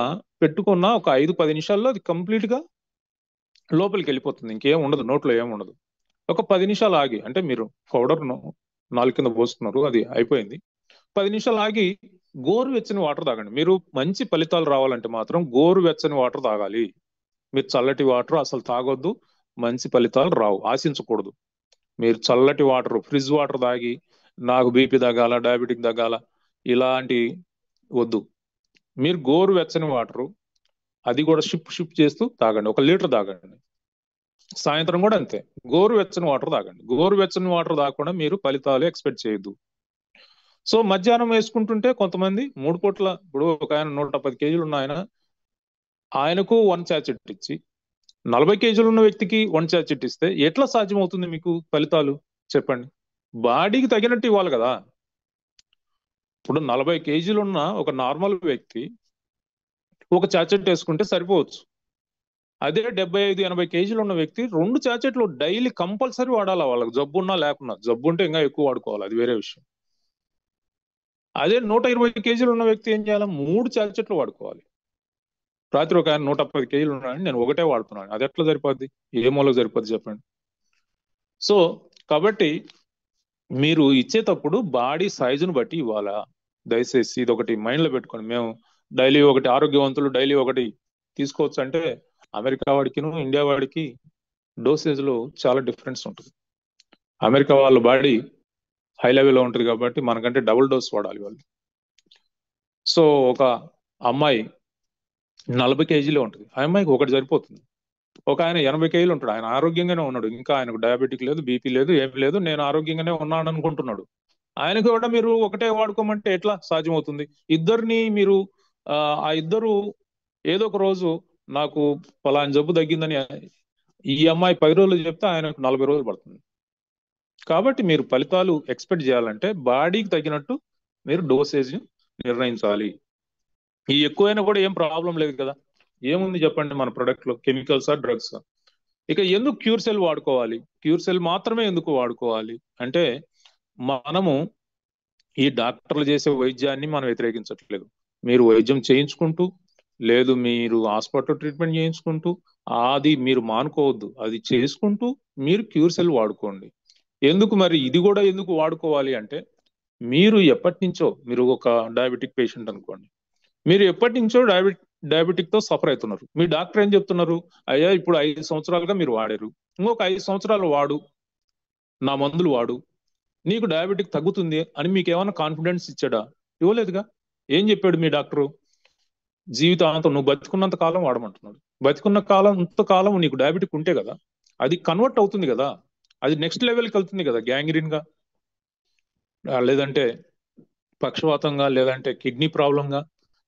పెట్టుకున్న ఒక 5-10 నిమిషాల్లో అది కంప్లీట్ గా లోపలికి వెళ్ళిపోతుంది, ఇంకేం ఉండదు, నోట్లో ఏం ఉండదు. ఒక 10 నిమిషాలు ఆగి, అంటే మీరు పౌడర్ నాలుగు కింద పోస్తున్నారు, అది అయిపోయింది, 10 నిమిషాలు ఆగి గోరువెచ్చని వాటర్ తాగండి. మీరు మంచి ఫలితాలు రావాలంటే మాత్రం గోరువెచ్చని వాటర్ తాగాలి. మీరు చల్లటి వాటర్ అసలు తాగొద్దు, మంచి ఫలితాలు రావు, ఆశించకూడదు. మీరు చల్లటి వాటర్, ఫ్రిడ్జ్ వాటర్ తాగి నాకు బీపీ తగ్గాల, డయాబెటిక్ తగ్గాల, ఇలాంటి వద్దు. మీరు గోరువెచ్చని వాటరు, అది కూడా షిప్ చేస్తూ తాగండి, 1 లీటర్ తాగండి. సాయంత్రం కూడా అంతే, గోరువెచ్చని వాటర్ తాగండి. గోరువెచ్చని వాటర్ తాగకుండా మీరు ఫలితాలు ఎక్స్పెక్ట్ చేయొద్దు. సో మధ్యాహ్నం వేసుకుంటుంటే కొంతమంది 3 పూట్ల, ఇప్పుడు ఒక ఆయన 110 కేజీలు ఉన్న ఆయనకు 1 చాచెట్ ఇచ్చి 40 కేజీలు ఉన్న వ్యక్తికి 1 చాచెట్ ఇస్తే ఎట్లా సాధ్యమవుతుంది మీకు ఫలితాలు? చెప్పండి. బాడీకి తగినట్టు ఇవ్వాలి కదా. ఇప్పుడు 40 కేజీలు ఉన్న ఒక నార్మల్ వ్యక్తి 1 చాచెట్ వేసుకుంటే సరిపోవచ్చు. అదే 75-80 కేజీలు ఉన్న వ్యక్తి 2 చాచెట్లు డైలీ కంపల్సరీ వాడాలా. వాళ్ళకి జబ్బు ఉన్నా లేకున్నా, జబ్బు ఉంటే ఇంకా ఎక్కువ వాడుకోవాలి, అది వేరే విషయం. అదే 120 కేజీలు ఉన్న వ్యక్తి ఏం చేయాలి? 3 చాచెట్లు వాడుకోవాలి. రాత్రి ఒక ఆయన 110 కేజీలు ఉన్నాడు, నేను ఒకటే వాడుతున్నాను, అది ఎట్లా సరిపోద్ది? ఏ మూలకు సరిపోద్ది చెప్పండి. సో కాబట్టి మీరు ఇచ్చేటప్పుడు బాడీ సైజును బట్టి ఇవ్వాలా. దయచేసి ఇది ఒకటి మైండ్ లో పెట్టుకోండి. మేము డైలీ ఒకటి, ఆరోగ్యవంతులు డైలీ ఒకటి తీసుకోవచ్చు అంటే అమెరికా వాడికిను ఇండియా వాడికి డోసేజ్ లో చాలా డిఫరెన్స్ ఉంటుంది. అమెరికా వాళ్ళ బాడీ హై లెవెల్లో ఉంటుంది కాబట్టి మనకంటే డబుల్ డోస్ వాడాలి వాళ్ళు. సో ఒక అమ్మాయి 40 కేజీలో ఉంటుంది, ఆ అమ్మాయికి ఒకటి సరిపోతుంది. ఒక ఆయన 80 కేజీలు ఉంటాడు, ఆయన ఆరోగ్యంగానే ఉన్నాడు, ఇంకా ఆయనకు డయాబెటిక్ లేదు, బీపీ లేదు, ఏమి లేదు, నేను ఆరోగ్యంగానే ఉన్నాను అనుకుంటున్నాడు. ఆయనకు కూడా మీరు ఒకటే వాడుకోమంటే ఎట్లా సాధ్యమవుతుంది? ఇద్దరిని మీరు ఆ ఇద్దరు ఏదో ఒక రోజు నాకు పలానా జబ్బు తగ్గిందని ఈ అమ్మాయి 10 రోజులు చెప్తే ఆయనకు 40 రోజులు పడుతుంది. కాబట్టి మీరు ఫలితాలు ఎక్స్పెక్ట్ చేయాలంటే బాడీకి తగినట్టు మీరు డోసేజ్ నిర్ణయించాలి. ఈ ఎక్కువైనా కూడా ఏం ప్రాబ్లం లేదు కదా. ఏముంది చెప్పండి మన ప్రొడక్ట్ లో, కెమికల్సా డ్రగ్స్? ఇక ఎందుకు క్యూర్ సెల్ వాడుకోవాలి? క్యూర్ సెల్ మాత్రమే ఎందుకు వాడుకోవాలి అంటే మనము ఈ డాక్టర్లు చేసే వైద్యాన్ని మనం వ్యతిరేకించట్లేదు. మీరు వైద్యం చేయించుకుంటూ, లేదు మీరు హాస్పిటల్ ట్రీట్మెంట్ చేయించుకుంటూ, అది మీరు మానుకోవద్దు, అది చేసుకుంటూ మీరు క్యూర్ సెల్ వాడుకోండి. ఎందుకు మరి ఇది కూడా ఎందుకు వాడుకోవాలి అంటే మీరు ఎప్పటి నుంచో, మీరు ఒక డయాబెటిక్ పేషెంట్ అనుకోండి, మీరు ఎప్పటి నుంచో డయాబెటిక్ తో సఫర్ అవుతున్నారు. మీ డాక్టర్ ఏం చెప్తున్నారు? అయ్యా ఇప్పుడు 5 సంవత్సరాలుగా మీరు వాడారు, ఇంకొక 5 సంవత్సరాలు వాడు, నా మందులు వాడు, నీకు డయాబెటిక్ తగ్గుతుంది అని మీకు ఏమైనా కాన్ఫిడెన్స్ ఇచ్చాడా? ఇవ్వలేదుగా. ఏం చెప్పాడు మీ డాక్టరు? జీవితాంతం నువ్వు బతికున్నంత కాలం వాడమంటున్నాడు. బతికున్న కాలం అంత కాలం నీకు డయాబెటిక్ ఉంటే కదా అది కన్వర్ట్ అవుతుంది కదా, అది నెక్స్ట్ లెవెల్కి వెళ్తుంది కదా, గ్యాంగ్రీన్ గా, లేదంటే పక్షవాతంగా, లేదంటే కిడ్నీ ప్రాబ్లంగా,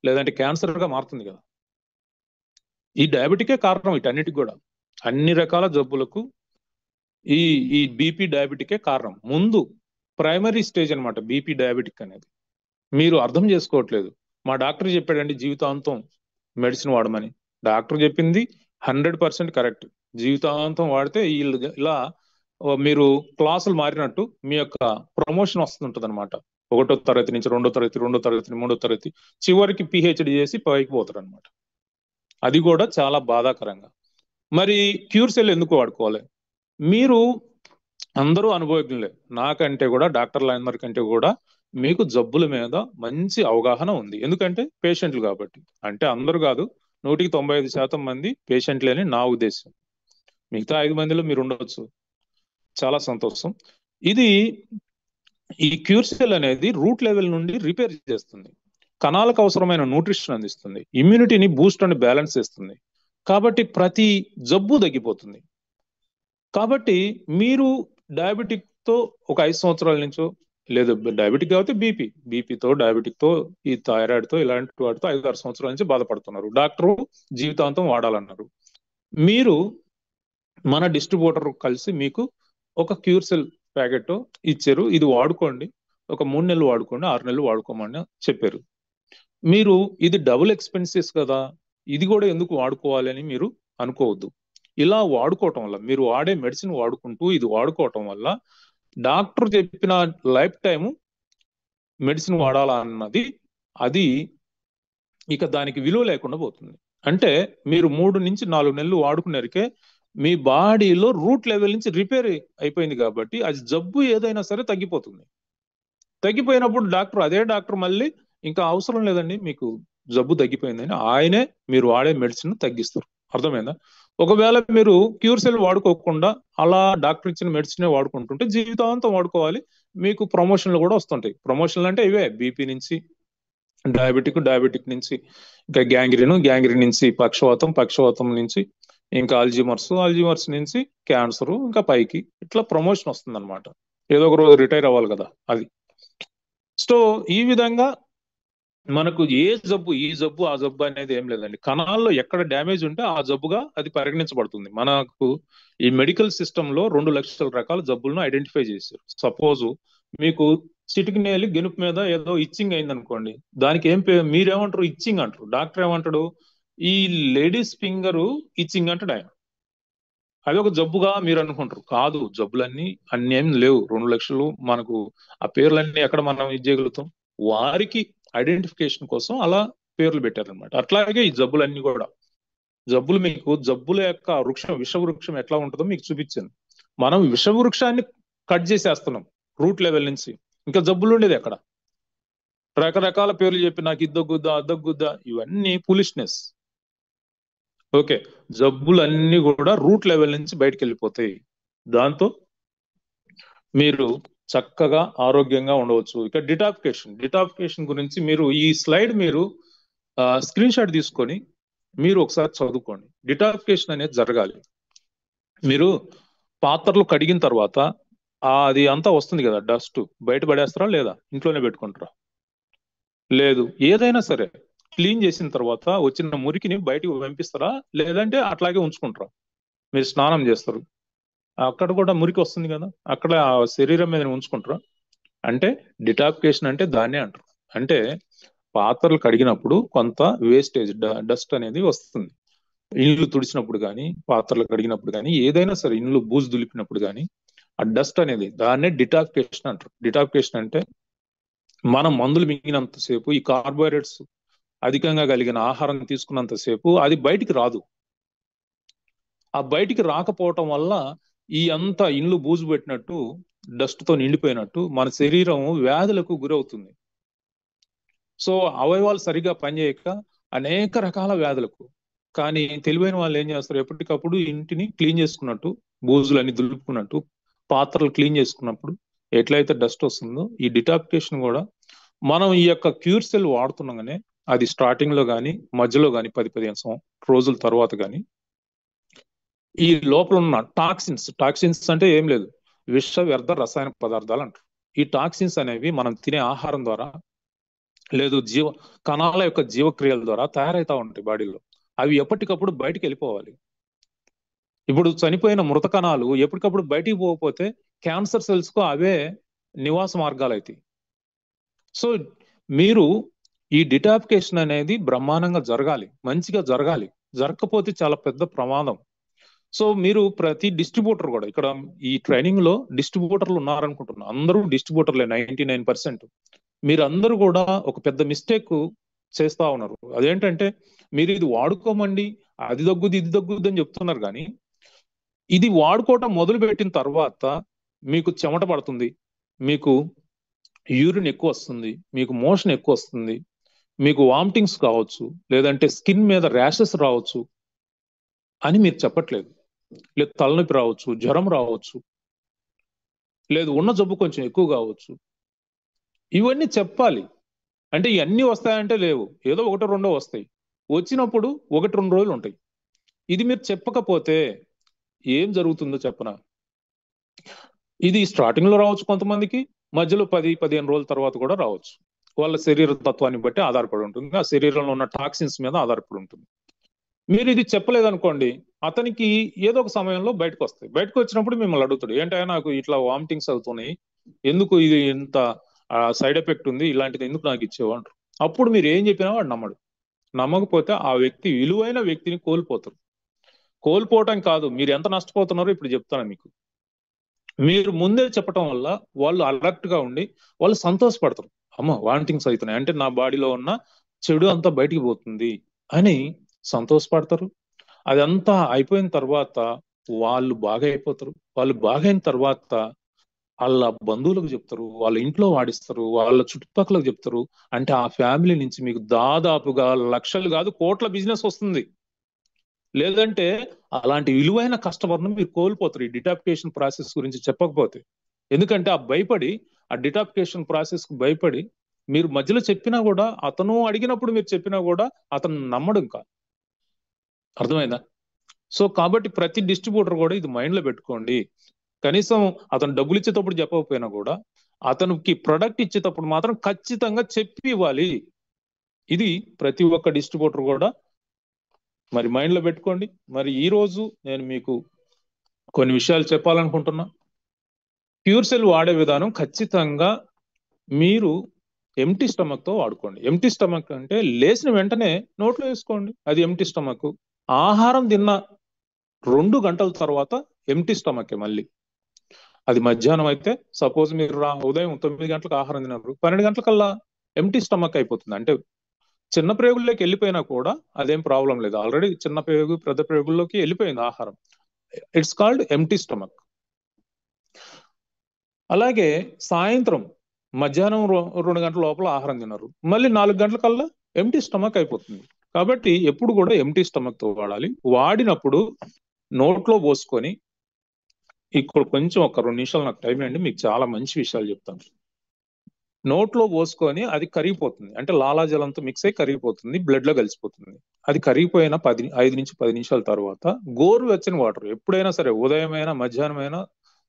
లేదంటే క్యాన్సర్ గా మారుతుంది కదా. ఈ డయాబెటికే కారణం వీటన్నిటికి కూడా, అన్ని రకాల జబ్బులకు ఈ ఈ బీపీ డయాబెటికే కారణం. ముందు ప్రైమరీ స్టేజ్ అన్నమాట బీపీ డయాబెటిక్ అనేది. మీరు అర్థం చేసుకోవట్లేదు. మా డాక్టర్ చెప్పాడండి జీవితాంతం మెడిసిన్ వాడమని. డాక్టర్ చెప్పింది 100% కరెక్ట్. జీవితాంతం వాడితే ఇలా మీరు క్లాసులు మారినట్టు మీ యొక్క ప్రమోషన్ వస్తుంటది అనమాట. 1వ తరగతి నుంచి 2వ తరగతి, 2వ తరగతి, 3వ తరగతి, చివరికి పిహెచ్డి చేసి పైకి పోతారు అనమాట. అది కూడా చాలా బాధాకరంగా. మరి క్యూర్ సెల్ ఎందుకు వాడుకోవాలి? మీరు అందరూ అనుభవజ్ఞులే, నాకంటే కూడా డాక్టర్లందరికంటే కూడా మీకు జబ్బుల మీద మంచి అవగాహన ఉంది. ఎందుకంటే పేషెంట్లు కాబట్టి. అంటే అందరూ కాదు, 195% మంది పేషెంట్లే అని నా ఉద్దేశం. మిగతా 5 మందిలో మీరు ఉండవచ్చు. చాలా సంతోషం. ఈ క్యూర్ సెల్ అనేది రూట్ లెవెల్ నుండి రిపేర్ చేస్తుంది, కణాలకు అవసరమైన న్యూట్రిషన్ అందిస్తుంది, ఇమ్యూనిటీని బూస్ట్ అండ్ బ్యాలెన్స్ చేస్తుంది. కాబట్టి ప్రతి జబ్బు తగ్గిపోతుంది. కాబట్టి మీరు డయాబెటిక్ తో ఒక 5 సంవత్సరాల నుంచో, లేదు డయాబెటిక్ కాబట్టి బీపీతో, డయాబెటిక్ తో, ఈ థైరాయిడ్ తో, ఇలాంటి వాటితో 5-6 సంవత్సరాల నుంచి బాధపడుతున్నారు. డాక్టరు జీవితాంతం వాడాలన్నారు. మీరు మన డిస్ట్రిబ్యూటర్ కలిసి మీకు ఒక క్యూర్ సెల్ ప్యాకెట్ ఇచ్చారు, ఇది వాడుకోండి, ఒక 3 నెలలు వాడుకోండి, 6 నెలలు వాడుకోమని చెప్పారు. మీరు ఇది డబుల్ ఎక్స్పెన్సెస్ కదా, ఇది కూడా ఎందుకు వాడుకోవాలి అని మీరు అనుకోవద్దు. ఇలా వాడుకోవటం వల్ల, మీరు వాడే మెడిసిన్ వాడుకుంటూ ఇది వాడుకోవటం వల్ల డాక్టర్ చెప్పిన లైఫ్ టైం మెడిసిన్ వాడాలా అన్నది, అది ఇక దానికి విలువ లేకుండా పోతుంది. అంటే మీరు 3 నుంచి 4 నెలలు వాడుకునేరికే మీ బాడీలో రూట్ లెవెల్ నుంచి రిపేర్ అయిపోయింది కాబట్టి అది జబ్బు ఏదైనా సరే తగ్గిపోతుంది. తగ్గిపోయినప్పుడు అదే డాక్టర్ మళ్ళీ ఇంకా అవసరం లేదండి మీకు జబ్బు తగ్గిపోయిందని ఆయనే మీరు వాడే మెడిసిన్ తగ్గిస్తారు. అర్థమైందా? ఒకవేళ మీరు క్యూర్ సెల్ వాడుకోకుండా అలా డాక్టర్ ఇచ్చిన మెడిసినే వాడుకుంటుంటే జీవితాంతం వాడుకోవాలి. మీకు ప్రమోషన్లు కూడా వస్తుంటాయి. ప్రమోషన్లు అంటే ఇవే, బీపీ నుంచి డయాబెటిక్ నుంచి ఇంకా గ్యాంగ్రీన్ నుంచి పక్షవాతం నుంచి ఇంకా అల్జీమర్స్ నుంచి క్యాన్సర్, ఇంకా పైకి ఇట్లా ప్రమోషన్ వస్తుంది అనమాట. ఏదో ఒక రోజు రిటైర్ అవ్వాలి కదా అది. సో ఈ విధంగా మనకు ఈ జబ్బు ఆ జబ్బు అనేది ఏం లేదండి. కణాల్లో ఎక్కడ డ్యామేజ్ ఉంటే ఆ జబ్బుగా అది పరిగణించబడుతుంది. మనకు ఈ మెడికల్ సిస్టమ్ లో 2 లక్షల రకాల జబ్బులను ఐడెంటిఫై చేశారు. సపోజ్ మీకు చిటికినేలి గెనుపు మీద ఏదో ఇచ్చింగ్ అయింది అనుకోండి, దానికి ఏం పేరు, మీరేమంటారు? ఇచ్చింగ్ అంటారు. డాక్టర్ ఏమంటాడు? ఈ లేడీస్ ఫింగర్ ఇచ్చింగ్ అంటాడు ఆయన. అది ఒక జబ్బుగా మీరు అనుకుంటారు. కాదు, జబ్బులన్నీ అన్ని ఏం లేవు. 2 లక్షలు మనకు ఆ పేర్లన్నీ ఎక్కడ మనం ఇది చేయగలుగుతాం? వారికి ఐడెంటిఫికేషన్ కోసం అలా పేర్లు పెట్టారనమాట. అట్లాగే ఈ జబ్బులన్నీ కూడా, మీకు జబ్బుల యొక్క విషవృక్షం ఎట్లా ఉంటుందో మీకు చూపించాను. మనం విషవృక్షాన్ని కట్ చేసేస్తున్నాం రూట్ లెవెల్ నుంచి. ఇంకా జబ్బులు ఉండేది ఎక్కడ? రకరకాల పేర్లు చెప్పి నాకు ఇద్దగుద్దా అద్దగుద్దా, ఇవన్నీ ఫూలిష్నెస్. ఓకే, జబ్బులన్నీ కూడా రూట్ లెవెల్ నుంచి బయటకు వెళ్ళిపోతాయి. దాంతో మీరు చక్కగా ఆరోగ్యంగా ఉండవచ్చు. ఇక డిటాక్సిఫికేషన్ గురించి మీరు ఈ స్లైడ్ మీరు స్క్రీన్ షాట్ తీసుకొని మీరు ఒకసారి చదువుకోండి. డిటాక్సిఫికేషన్ అనేది జరగాలి. మీరు పాత్రలు కడిగిన తర్వాత అది అంతా వస్తుంది కదా డస్ట్, బయట పడేస్తారా లేదా ఇంట్లోనే పెట్టుకుంటారా? లేదు, ఏదైనా సరే క్లీన్ చేసిన తర్వాత వచ్చిన మురికిని బయటికి పంపిస్తారా, లేదంటే అట్లాగే ఉంచుకుంటారా? మీరు స్నానం చేస్తారు, అక్కడ కూడా మురికి వస్తుంది కదా, అక్కడ శరీరం మీద ఉంచుకుంటారా? అంటే డిటాక్సిఫికేషన్ అంటే దాన్నే అంటారు. అంటే పాత్రలు కడిగినప్పుడు కొంత వేస్టేజ్ డస్ట్ అనేది వస్తుంది. ఇల్లు తుడిచినప్పుడు కానీ, పాత్రలు కడిగినప్పుడు కానీ, ఏదైనా సరే ఇల్లు బూజు దులిపినప్పుడు కానీ ఆ డస్ట్ అనేది, దాన్నే డిటాక్సిఫికేషన్ అంటారు. డిటాక్సిఫికేషన్ అంటే మనం మందులు మింగినంతసేపు, ఈ కార్బోహైడ్రేట్స్ అధికంగా కలిగిన ఆహారం తీసుకున్నంతసేపు అది బయటికి రాదు. ఆ బయటికి రాకపోవటం వల్ల ఈ అంతా ఇల్లు బూజు పెట్టినట్టు, డస్ట్ తో నిండిపోయినట్టు మన శరీరం వ్యాధులకు గురవుతుంది. సో అవయవాలు సరిగా పనిచేయక అనేక రకాల వ్యాధులకు. కానీ తెలివైన వాళ్ళు ఏం చేస్తారు? ఎప్పటికప్పుడు ఇంటిని క్లీన్ చేసుకున్నట్టు, బూజులన్నీ దులుపుకున్నట్టు, పాత్రలు క్లీన్ చేసుకున్నప్పుడు ఎట్లయితే డస్ట్ వస్తుందో, ఈ డిటాక్సిఫికేషన్ కూడా మనం ఈ యొక్క క్యూర్ సెల్ వాడుతున్నాగానే అది స్టార్టింగ్ లో కానీ మధ్యలో కానీ 10-15 రోజుల తర్వాత కానీ ఈ లోపల ఉన్న టాక్సిన్స్ అంటే ఏం లేదు, విష వ్యర్థ రసాయన పదార్థాలు అంటారు. ఈ టాక్సిన్స్ అనేవి మనం తినే ఆహారం ద్వారా లేదు కణాల యొక్క జీవక్రియల ద్వారా తయారవుతా ఉంటాయి బాడీలో. అవి ఎప్పటికప్పుడు బయటికి వెళ్ళిపోవాలి. ఇప్పుడు చనిపోయిన మృత కణాలు ఎప్పటికప్పుడు బయటికి పోకపోతే క్యాన్సర్ సెల్స్ కు అవే నివాస మార్గాలు అవుతాయి. సో మీరు ఈ డిటాపికేషన్ అనేది బ్రహ్మాండంగా జరగాలి, మంచిగా జరగాలి. జరగకపోతే చాలా పెద్ద ప్రమాదం. సో మీరు ప్రతి డిస్ట్రిబ్యూటర్ కూడా ఇక్కడ ఈ ట్రైనింగ్ లో డిస్ట్రిబ్యూటర్లు ఉన్నారనుకుంటున్నా, అందరూ డిస్ట్రిబ్యూటర్లే 99%. మీరందరూ కూడా ఒక పెద్ద మిస్టేక్ చేస్తా ఉన్నారు. అదేంటంటే మీరు ఇది వాడుకోమండి, అది దగ్గుద్ది ఇది దగ్గుద్ది అని చెప్తున్నారు, కానీ ఇది వాడుకోవటం మొదలు పెట్టిన తర్వాత మీకు చెమట పడుతుంది, మీకు యూరిన్ ఎక్కువ వస్తుంది, మీకు మోషన్ ఎక్కువ వస్తుంది, మీకు వామిటింగ్స్ కావచ్చు, లేదంటే స్కిన్ మీద ర్యాషెస్ రావచ్చు అని మీరు చెప్పట్లేదు. లేదు తలనొప్పి రావచ్చు, జ్వరం రావచ్చు, లేదు ఉన్న జబ్బు కొంచెం ఎక్కువ కావచ్చు. ఇవన్నీ చెప్పాలి. అంటే ఇవన్నీ వస్తాయంటే లేవు, ఏదో 1-2 వస్తాయి. వచ్చినప్పుడు 1-2 రోజులు ఉంటాయి. ఇది మీరు చెప్పకపోతే ఏం జరుగుతుందో చెప్పనా. ఇది స్టార్టింగ్ లో రావచ్చు కొంతమందికి, మధ్యలో 10-15 రోజుల తర్వాత కూడా రావచ్చు. వాళ్ళ శరీర తత్వాన్ని బట్టి ఆధారపడి ఉంటుంది, ఆ శరీరంలో ఉన్న టాక్సిన్స్ మీద ఆధారపడి ఉంటుంది. మీరు ఇది చెప్పలేదనుకోండి, అతనికి ఏదో ఒక సమయంలో బయటకు వస్తాయి. బయటకు వచ్చినప్పుడు మిమ్మల్ని అడుగుతాడు, ఏంటంటే నాకు ఇట్లా వామిటింగ్స్ అవుతున్నాయి, ఎందుకు ఇది ఇంత సైడ్ ఎఫెక్ట్ ఉంది, ఇలాంటిది ఎందుకు నాకు ఇచ్చేవా అంటారు. అప్పుడు మీరు ఏం చెప్పినా వాడు నమ్మడు. నమ్మకపోతే ఆ వ్యక్తి విలువైన వ్యక్తిని కోల్పోతారు. కోల్పోవటం కాదు, మీరు ఎంత నష్టపోతున్నారో ఇప్పుడు చెప్తాను మీకు. మీరు ముందే చెప్పటం వల్ల వాళ్ళు అలర్ట్ గా ఉండి వాళ్ళు సంతోషపడతారు. అమ్మ వామిటింగ్స్ అవుతున్నాయి అంటే నా బాడీలో ఉన్న చెడు అంతా బయటికి పోతుంది అని సంతోషపడతారు. అదంతా అయిపోయిన తర్వాత వాళ్ళు బాగా అయిపోతారు. వాళ్ళు బాగైన తర్వాత వాళ్ళ బంధువులకు చెప్తారు, వాళ్ళ ఇంట్లో వాడిస్తారు, వాళ్ళ చుట్టుపక్కలకు చెప్తారు. అంటే ఆ ఫ్యామిలీ నుంచి మీకు దాదాపుగా లక్షలు కాదు కోట్ల బిజినెస్ వస్తుంది. లేదంటే అలాంటి విలువైన కస్టమర్ను మీరు కోల్పోతారు ఈ డిటాపికేషన్ ప్రాసెస్ గురించి చెప్పకపోతే. ఎందుకంటే ఆ భయపడి, ఆ డిటాపికేషన్ ప్రాసెస్ కు భయపడి మీరు మధ్యలో చెప్పినా కూడా, అతను అడిగినప్పుడు మీరు చెప్పినా కూడా అతను నమ్మడు. ఇంకా అర్థమైందా? సో కాబట్టి ప్రతి డిస్ట్రిబ్యూటర్ కూడా ఇది మైండ్ లో పెట్టుకోండి. కనీసం అతను డబ్బులు ఇచ్చేటప్పుడు చెప్పకపోయినా కూడా అతనికి ప్రొడక్ట్ ఇచ్చేటప్పుడు మాత్రం ఖచ్చితంగా చెప్పి ఇవ్వాలి. ఇది ప్రతి ఒక్క డిస్ట్రిబ్యూటర్ కూడా మరి మైండ్ లో పెట్టుకోండి. మరి ఈ రోజు నేను మీకు కొన్ని విషయాలు చెప్పాలనుకుంటున్నా. ప్యూర్ సెల్ వాడే విధానం ఖచ్చితంగా మీరు ఎంటీ స్టమక్ తో వాడుకోండి. ఎంటీ స్టమక్ అంటే లేచిన వెంటనే నోట్లో వేసుకోండి, అది ఎంటీ స్టమక్. ఆహారం తిన్న 2 గంటల తర్వాత ఎంటీ స్టమక్. మళ్ళీ అది మధ్యాహ్నం అయితే, సపోజ్ మీరు ఉదయం 9 గంటలకు ఆహారం తిన్నారు, 12 గంటలకల్లా ఎంటీ స్టమక్ అయిపోతుంది. అంటే చిన్న ప్రేగుల్లోకి వెళ్ళిపోయినా కూడా అదేం ప్రాబ్లం లేదు, ఆల్రెడీ చిన్న ప్రేగు పెద్ద ప్రేగుల్లోకి వెళ్ళిపోయింది ఆహారం. It's called empty stomach. అలాగే సాయంత్రం మధ్యాహ్నం 2 గంటల లోపల ఆహారం తిన్నారు, మళ్ళీ 4 గంటలకల్లా ఎంటీ స్టమక్ అయిపోతుంది. కాబట్టి ఎప్పుడు కూడా ఎంటీ స్టమక్ తో వాడాలి. వాడినప్పుడు నోట్లో పోసుకొని, ఇక్కడ కొంచెం ఒక 2 నిమిషాలు నాకు టైం అండి, మీకు చాలా మంచి విషయాలు చెప్తాను. నోట్లో పోసుకొని అది కరిగిపోతుంది, అంటే లాలాజలంతో మిక్స్ అయి కరిగిపోతుంది, బ్లడ్ లో కలిసిపోతుంది. అది కరిగిపోయిన 5-10 నిమిషాల తర్వాత గోరువెచ్చని వాటర్, ఎప్పుడైనా సరే ఉదయమైనా మధ్యాహ్నమైనా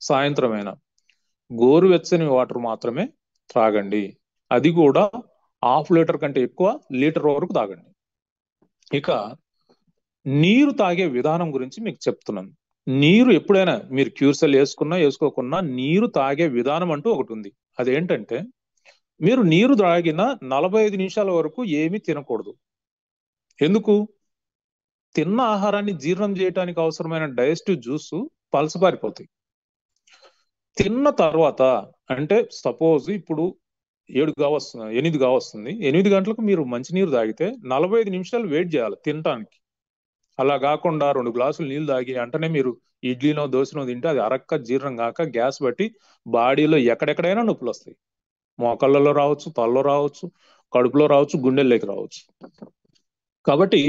సాయంత్రమైనా గోరువెచ్చని వాటర్ మాత్రమే త్రాగండి. అది కూడా 1/2 లీటర్ కంటే ఎక్కువ, లీటర్ వరకు తాగండి. ఇక నీరు తాగే విధానం గురించి మీకు చెప్తున్నాను. నీరు ఎప్పుడైనా మీరు క్యూర్సెల్ వేసుకున్నా వేసుకోకున్నా నీరు తాగే విధానం అంటూ ఒకటి ఉంది. అదేంటంటే మీరు నీరు తాగిన 45 నిమిషాల వరకు ఏమీ తినకూడదు. ఎందుకు? తిన్న ఆహారాన్ని జీర్ణం చేయడానికి అవసరమైన డైజెస్టివ్ జ్యూస్ పలసపారిపోతాయి. తిన్న తర్వాత అంటే సపోజ్ ఇప్పుడు 8 కావస్తుంది, 8 గంటలకు మీరు మంచినీరు తాగితే 45 నిమిషాలు వెయిట్ చేయాలి తినటానికి. అలా కాకుండా 2 గ్లాసులు నీళ్ళు తాగి అంటనే మీరు ఇడ్లీనో దోశనో తింటే అది అరక్క జీర్ణం కాక గ్యాస్ బట్టి బాడీలో ఎక్కడెక్కడైనా నొప్పులు వస్తాయి. మోకాళ్ళలో రావచ్చు, తలలో రావచ్చు, కడుపులో రావచ్చు, గుండెల్లోకి రావచ్చు. కాబట్టి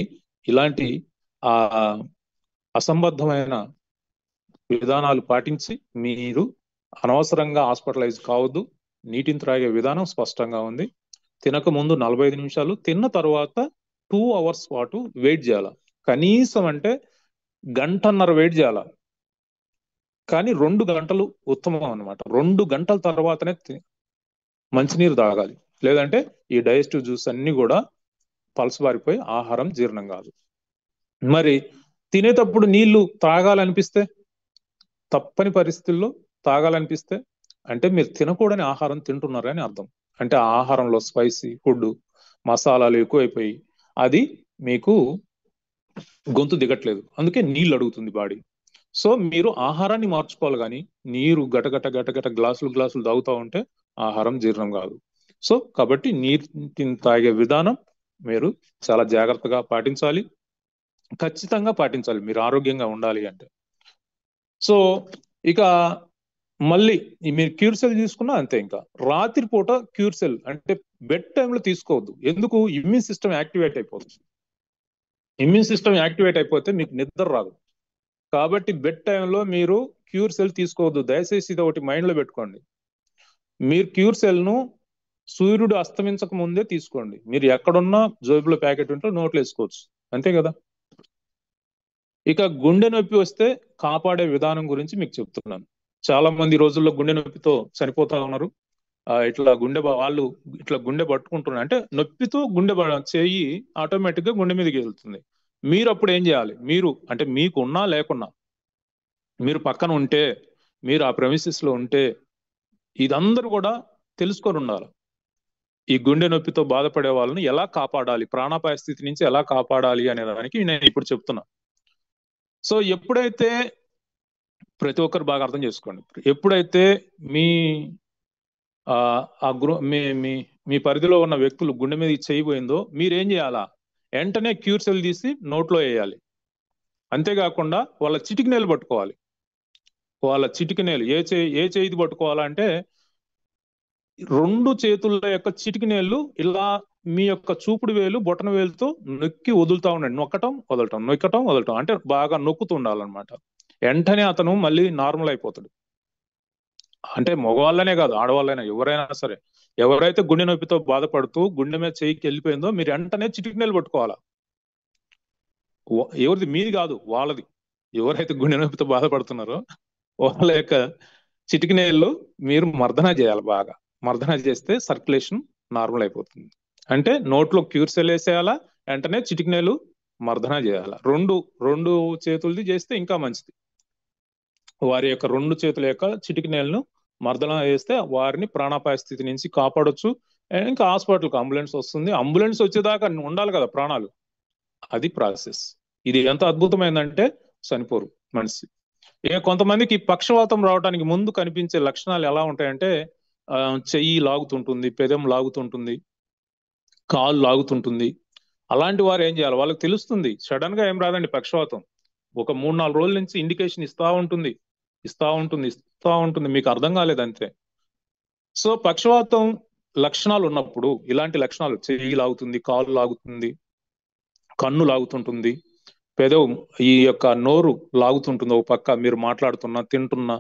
ఇలాంటి ఆ అసంబద్ధమైన విధానాలు పాటించి మీరు అనవసరంగా హాస్పిటలైజ్ కావద్దు. నీటిని త్రాగే విధానం స్పష్టంగా ఉంది. తినక ముందు 45 నిమిషాలు, తిన్న తర్వాత 2 అవర్స్ పాటు వెయిట్ చేయాల. కనీసం అంటే గంటన్నర వెయిట్ చేయాల. కానీ 2 గంటలు ఉత్తమం అన్నమాట. 2 గంటల తర్వాతనే మంచినీరు తాగాలి. లేదంటే ఈ డైజెస్టివ్ జ్యూస్ అన్ని కూడా పలసబారిపోయి ఆహారం జీర్ణం కాదు. మరి తినేటప్పుడు నీళ్లు తాగాలనిపిస్తే, తప్పని పరిస్థితుల్లో తాగాలనిపిస్తే, అంటే మీరు తినకూడని ఆహారం తింటున్నారని అర్థం. అంటే ఆ ఆహారంలో స్పైసీ ఫుడ్, మసాలాలు ఎక్కువైపోయి అది మీకు గొంతు దిగట్లేదు, అందుకే నీళ్ళు అడుగుతుంది బాడీ. సో మీరు ఆహారాన్ని మార్చుకోవాలి, కానీ నీరు గటగట గటగట గ్లాసులు తాగుతూ ఉంటే ఆహారం జీర్ణం కాదు. సో కాబట్టి నీటిని తాగే విధానం మీరు చాలా జాగ్రత్తగా పాటించాలి, ఖచ్చితంగా పాటించాలి మీరు ఆరోగ్యంగా ఉండాలి అంటే. సో ఇక మళ్ళీ మీరు క్యూర్సెల్ తీసుకున్నా అంతే. ఇంకా రాత్రిపూట క్యూర్సెల్ అంటే బెడ్ టైంలో తీసుకోవద్దు. ఎందుకు? ఇమ్యూన్ సిస్టమ్ యాక్టివేట్ అయిపోతుంది. ఇమ్యూన్ సిస్టమ్ యాక్టివేట్ అయిపోతే మీకు నిద్ర రాదు. కాబట్టి బెడ్ టైంలో మీరు క్యూర్సెల్ తీసుకోవద్దు. దయచేసి ఇది ఒకటి మైండ్ లో పెట్టుకోండి. మీరు క్యూర్సెల్ ను సూర్యుడు అస్తమించక ముందే తీసుకోండి. మీరు ఎక్కడున్నా జోబులో ప్యాకెట్ ఉంటే నోట్లో వేసుకోవచ్చు, అంతే కదా. ఇక గుండె నొప్పి వస్తే కాపాడే విధానం గురించి మీకు చెప్తున్నాను. చాలా మంది ఈ రోజుల్లో గుండె నొప్పితో చనిపోతా ఉన్నారు. ఇట్లా వాళ్ళు ఇట్లా గుండె పట్టుకుంటున్నారు అంటే నొప్పితో గుండె చేయి ఆటోమేటిక్ గా గుండె మీదకి వెళ్తుంది. మీరు అప్పుడు ఏం చేయాలి? మీరు అంటే మీకు ఉన్నా లేకున్నా, మీరు పక్కన ఉంటే, మీరు ఆ ప్రెమిసెస్ లో ఉంటే, ఇదందరూ కూడా తెలుసుకొని ఉండాలి. ఈ గుండె నొప్పితో బాధపడే వాళ్ళని ఎలా కాపాడాలి, ప్రాణాపాయ స్థితి నుంచి ఎలా కాపాడాలి అనే దానికి నేను ఇప్పుడు చెప్తున్నా. సో ఎప్పుడైతే ప్రతి ఒక్కరు బాగా అర్థం చేసుకోండి, ఎప్పుడైతే మీ మీ పరిధిలో ఉన్న వ్యక్తులు గుండె మీద చేయబోయిందో మీరేం చేయాలా? వెంటనే క్యూర్సెల్ తీసి నోట్లో వేయాలి. అంతేకాకుండా వాళ్ళ చిటికినేలు పట్టుకోవాలి. వాళ్ళ చిటికినేలు ఏ చేయి పట్టుకోవాలంటే 2 చేతుల యొక్క చిటికినేళ్ళు ఇలా మీ యొక్క చూపుడు వేలు బొటన వేలుతో నొక్కి వదులుతా ఉండండి. నొక్కటం వదలటం, నొక్కటం వదలటం, అంటే బాగా నొక్కుతూ ఉండాలన్నమాట. వెంటనే అతను మళ్ళీ నార్మల్ అయిపోతాడు. అంటే మగవాళ్ళనే కాదు, ఆడవాళ్ళైనా ఎవరైనా సరే, ఎవరైతే గుండె నొప్పితో బాధపడుతూ గుండె మీద చేయికి వెళ్ళిపోయిందో మీరు వెంటనే చిటికినేలు పట్టుకోవాలా. ఎవరిది? మీది కాదు, వాళ్ళది. ఎవరైతే గుండె నొప్పితో బాధపడుతున్నారో వాళ్ళ యొక్క చిటికినేళ్ళు మీరు మర్దన చేయాలి. బాగా మర్దన చేస్తే సర్క్యులేషన్ నార్మల్ అయిపోతుంది. అంటే నోట్లో క్యూర్సెల్ వేసేయాలా, వెంటనే చిటికినేలు మర్దన చేయాలా. రెండు చేతులది చేస్తే ఇంకా మంచిది. వారి యొక్క 2 చేతుల యొక్క చిటికినేలను మర్దన వేస్తే వారిని ప్రాణాపాయ స్థితి నుంచి కాపాడొచ్చు. ఇంకా హాస్పిటల్కి అంబులెన్స్ వస్తుంది. అంబులెన్స్ వచ్చేదాకా ఉండాలి కదా ప్రాణాలు. అది ప్రాసెస్. ఇది ఎంత అద్భుతమైందంటే చనిపోరు మనిషి. కొంతమందికి పక్షవాతం రావడానికి ముందు కనిపించే లక్షణాలు ఎలా ఉంటాయంటే చెయ్యి లాగుతుంటుంది, పెదం లాగుతుంటుంది, కాలు లాగుతుంటుంది. అలాంటి వారు ఏం చేయాలి? వాళ్ళకి తెలుస్తుంది. సడన్ గా ఏం రాదండి పక్షవాతం. ఒక 3-4 రోజుల నుంచి ఇండికేషన్ ఇస్తా ఉంటుంది. మీకు అర్థం కాలేదంతే. సో పక్షవాతం లక్షణాలు ఉన్నప్పుడు ఇలాంటి లక్షణాలు, చెయ్యి లాగుతుంది, కాలు లాగుతుంది, కన్ను లాగుతుంటుంది, పెదవు ఈ యొక్క నోరు లాగుతుంటుంది, ఒక పక్క మీరు మాట్లాడుతున్నా తింటున్నా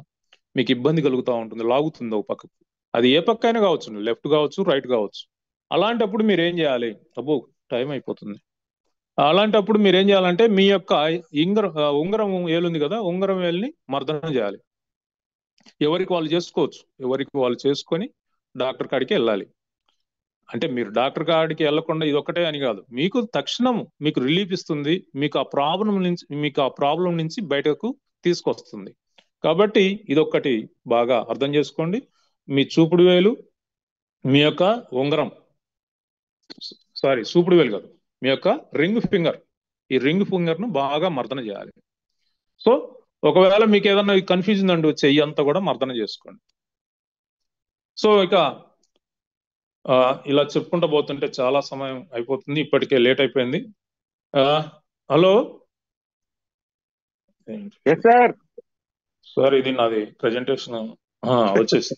మీకు ఇబ్బంది కలుగుతూ ఉంటుంది, లాగుతుంది ఒక పక్కకు. అది ఏ పక్క అయినా కావచ్చు, లెఫ్ట్ కావచ్చు, రైట్ కావచ్చు. అలాంటప్పుడు మీరు ఏం చేయాలి? అబ్బో టైం అయిపోతుంది. అలాంటప్పుడు మీరు ఏం చేయాలంటే మీ యొక్క ఉంగరం ఏలుంది కదా, ఉంగరం వేలుని మర్దన చేయాలి. ఎవరికి వాళ్ళు చేసుకోవచ్చు, ఎవరికి వాళ్ళు చేసుకొని డాక్టర్ కాడికి వెళ్ళాలి. అంటే మీరు డాక్టర్ కాడికి వెళ్లకుండా ఇది ఒక్కటే అని కాదు, మీకు తక్షణం మీకు రిలీఫ్ ఇస్తుంది, మీకు ఆ ప్రాబ్లం నుంచి బయటకు తీసుకొస్తుంది. కాబట్టి ఇదొక్కటి బాగా అర్థం చేసుకోండి. మీ చూపుడు వేలు, మీ యొక్క ఉంగరం, చూపుడు వేలు కాదు, మీ యొక్క రింగ్ ఫింగర్, ఈ రింగ్ ఫింగర్ ను బాగా మర్దన చేయాలి. సో ఒకవేళ మీకు ఏదన్నా కన్ఫ్యూజన్ అండి, చెయ్యి అంతా కూడా మర్దన చేసుకోండి. సో ఇక ఇలా చెప్పుకుంటూ పోతుంటే చాలా సమయం అయిపోతుంది, ఇప్పటికే లేట్ అయిపోయింది. హలో సార్, ఇది నాది ప్రెజెంటేషన్ వచ్చేసి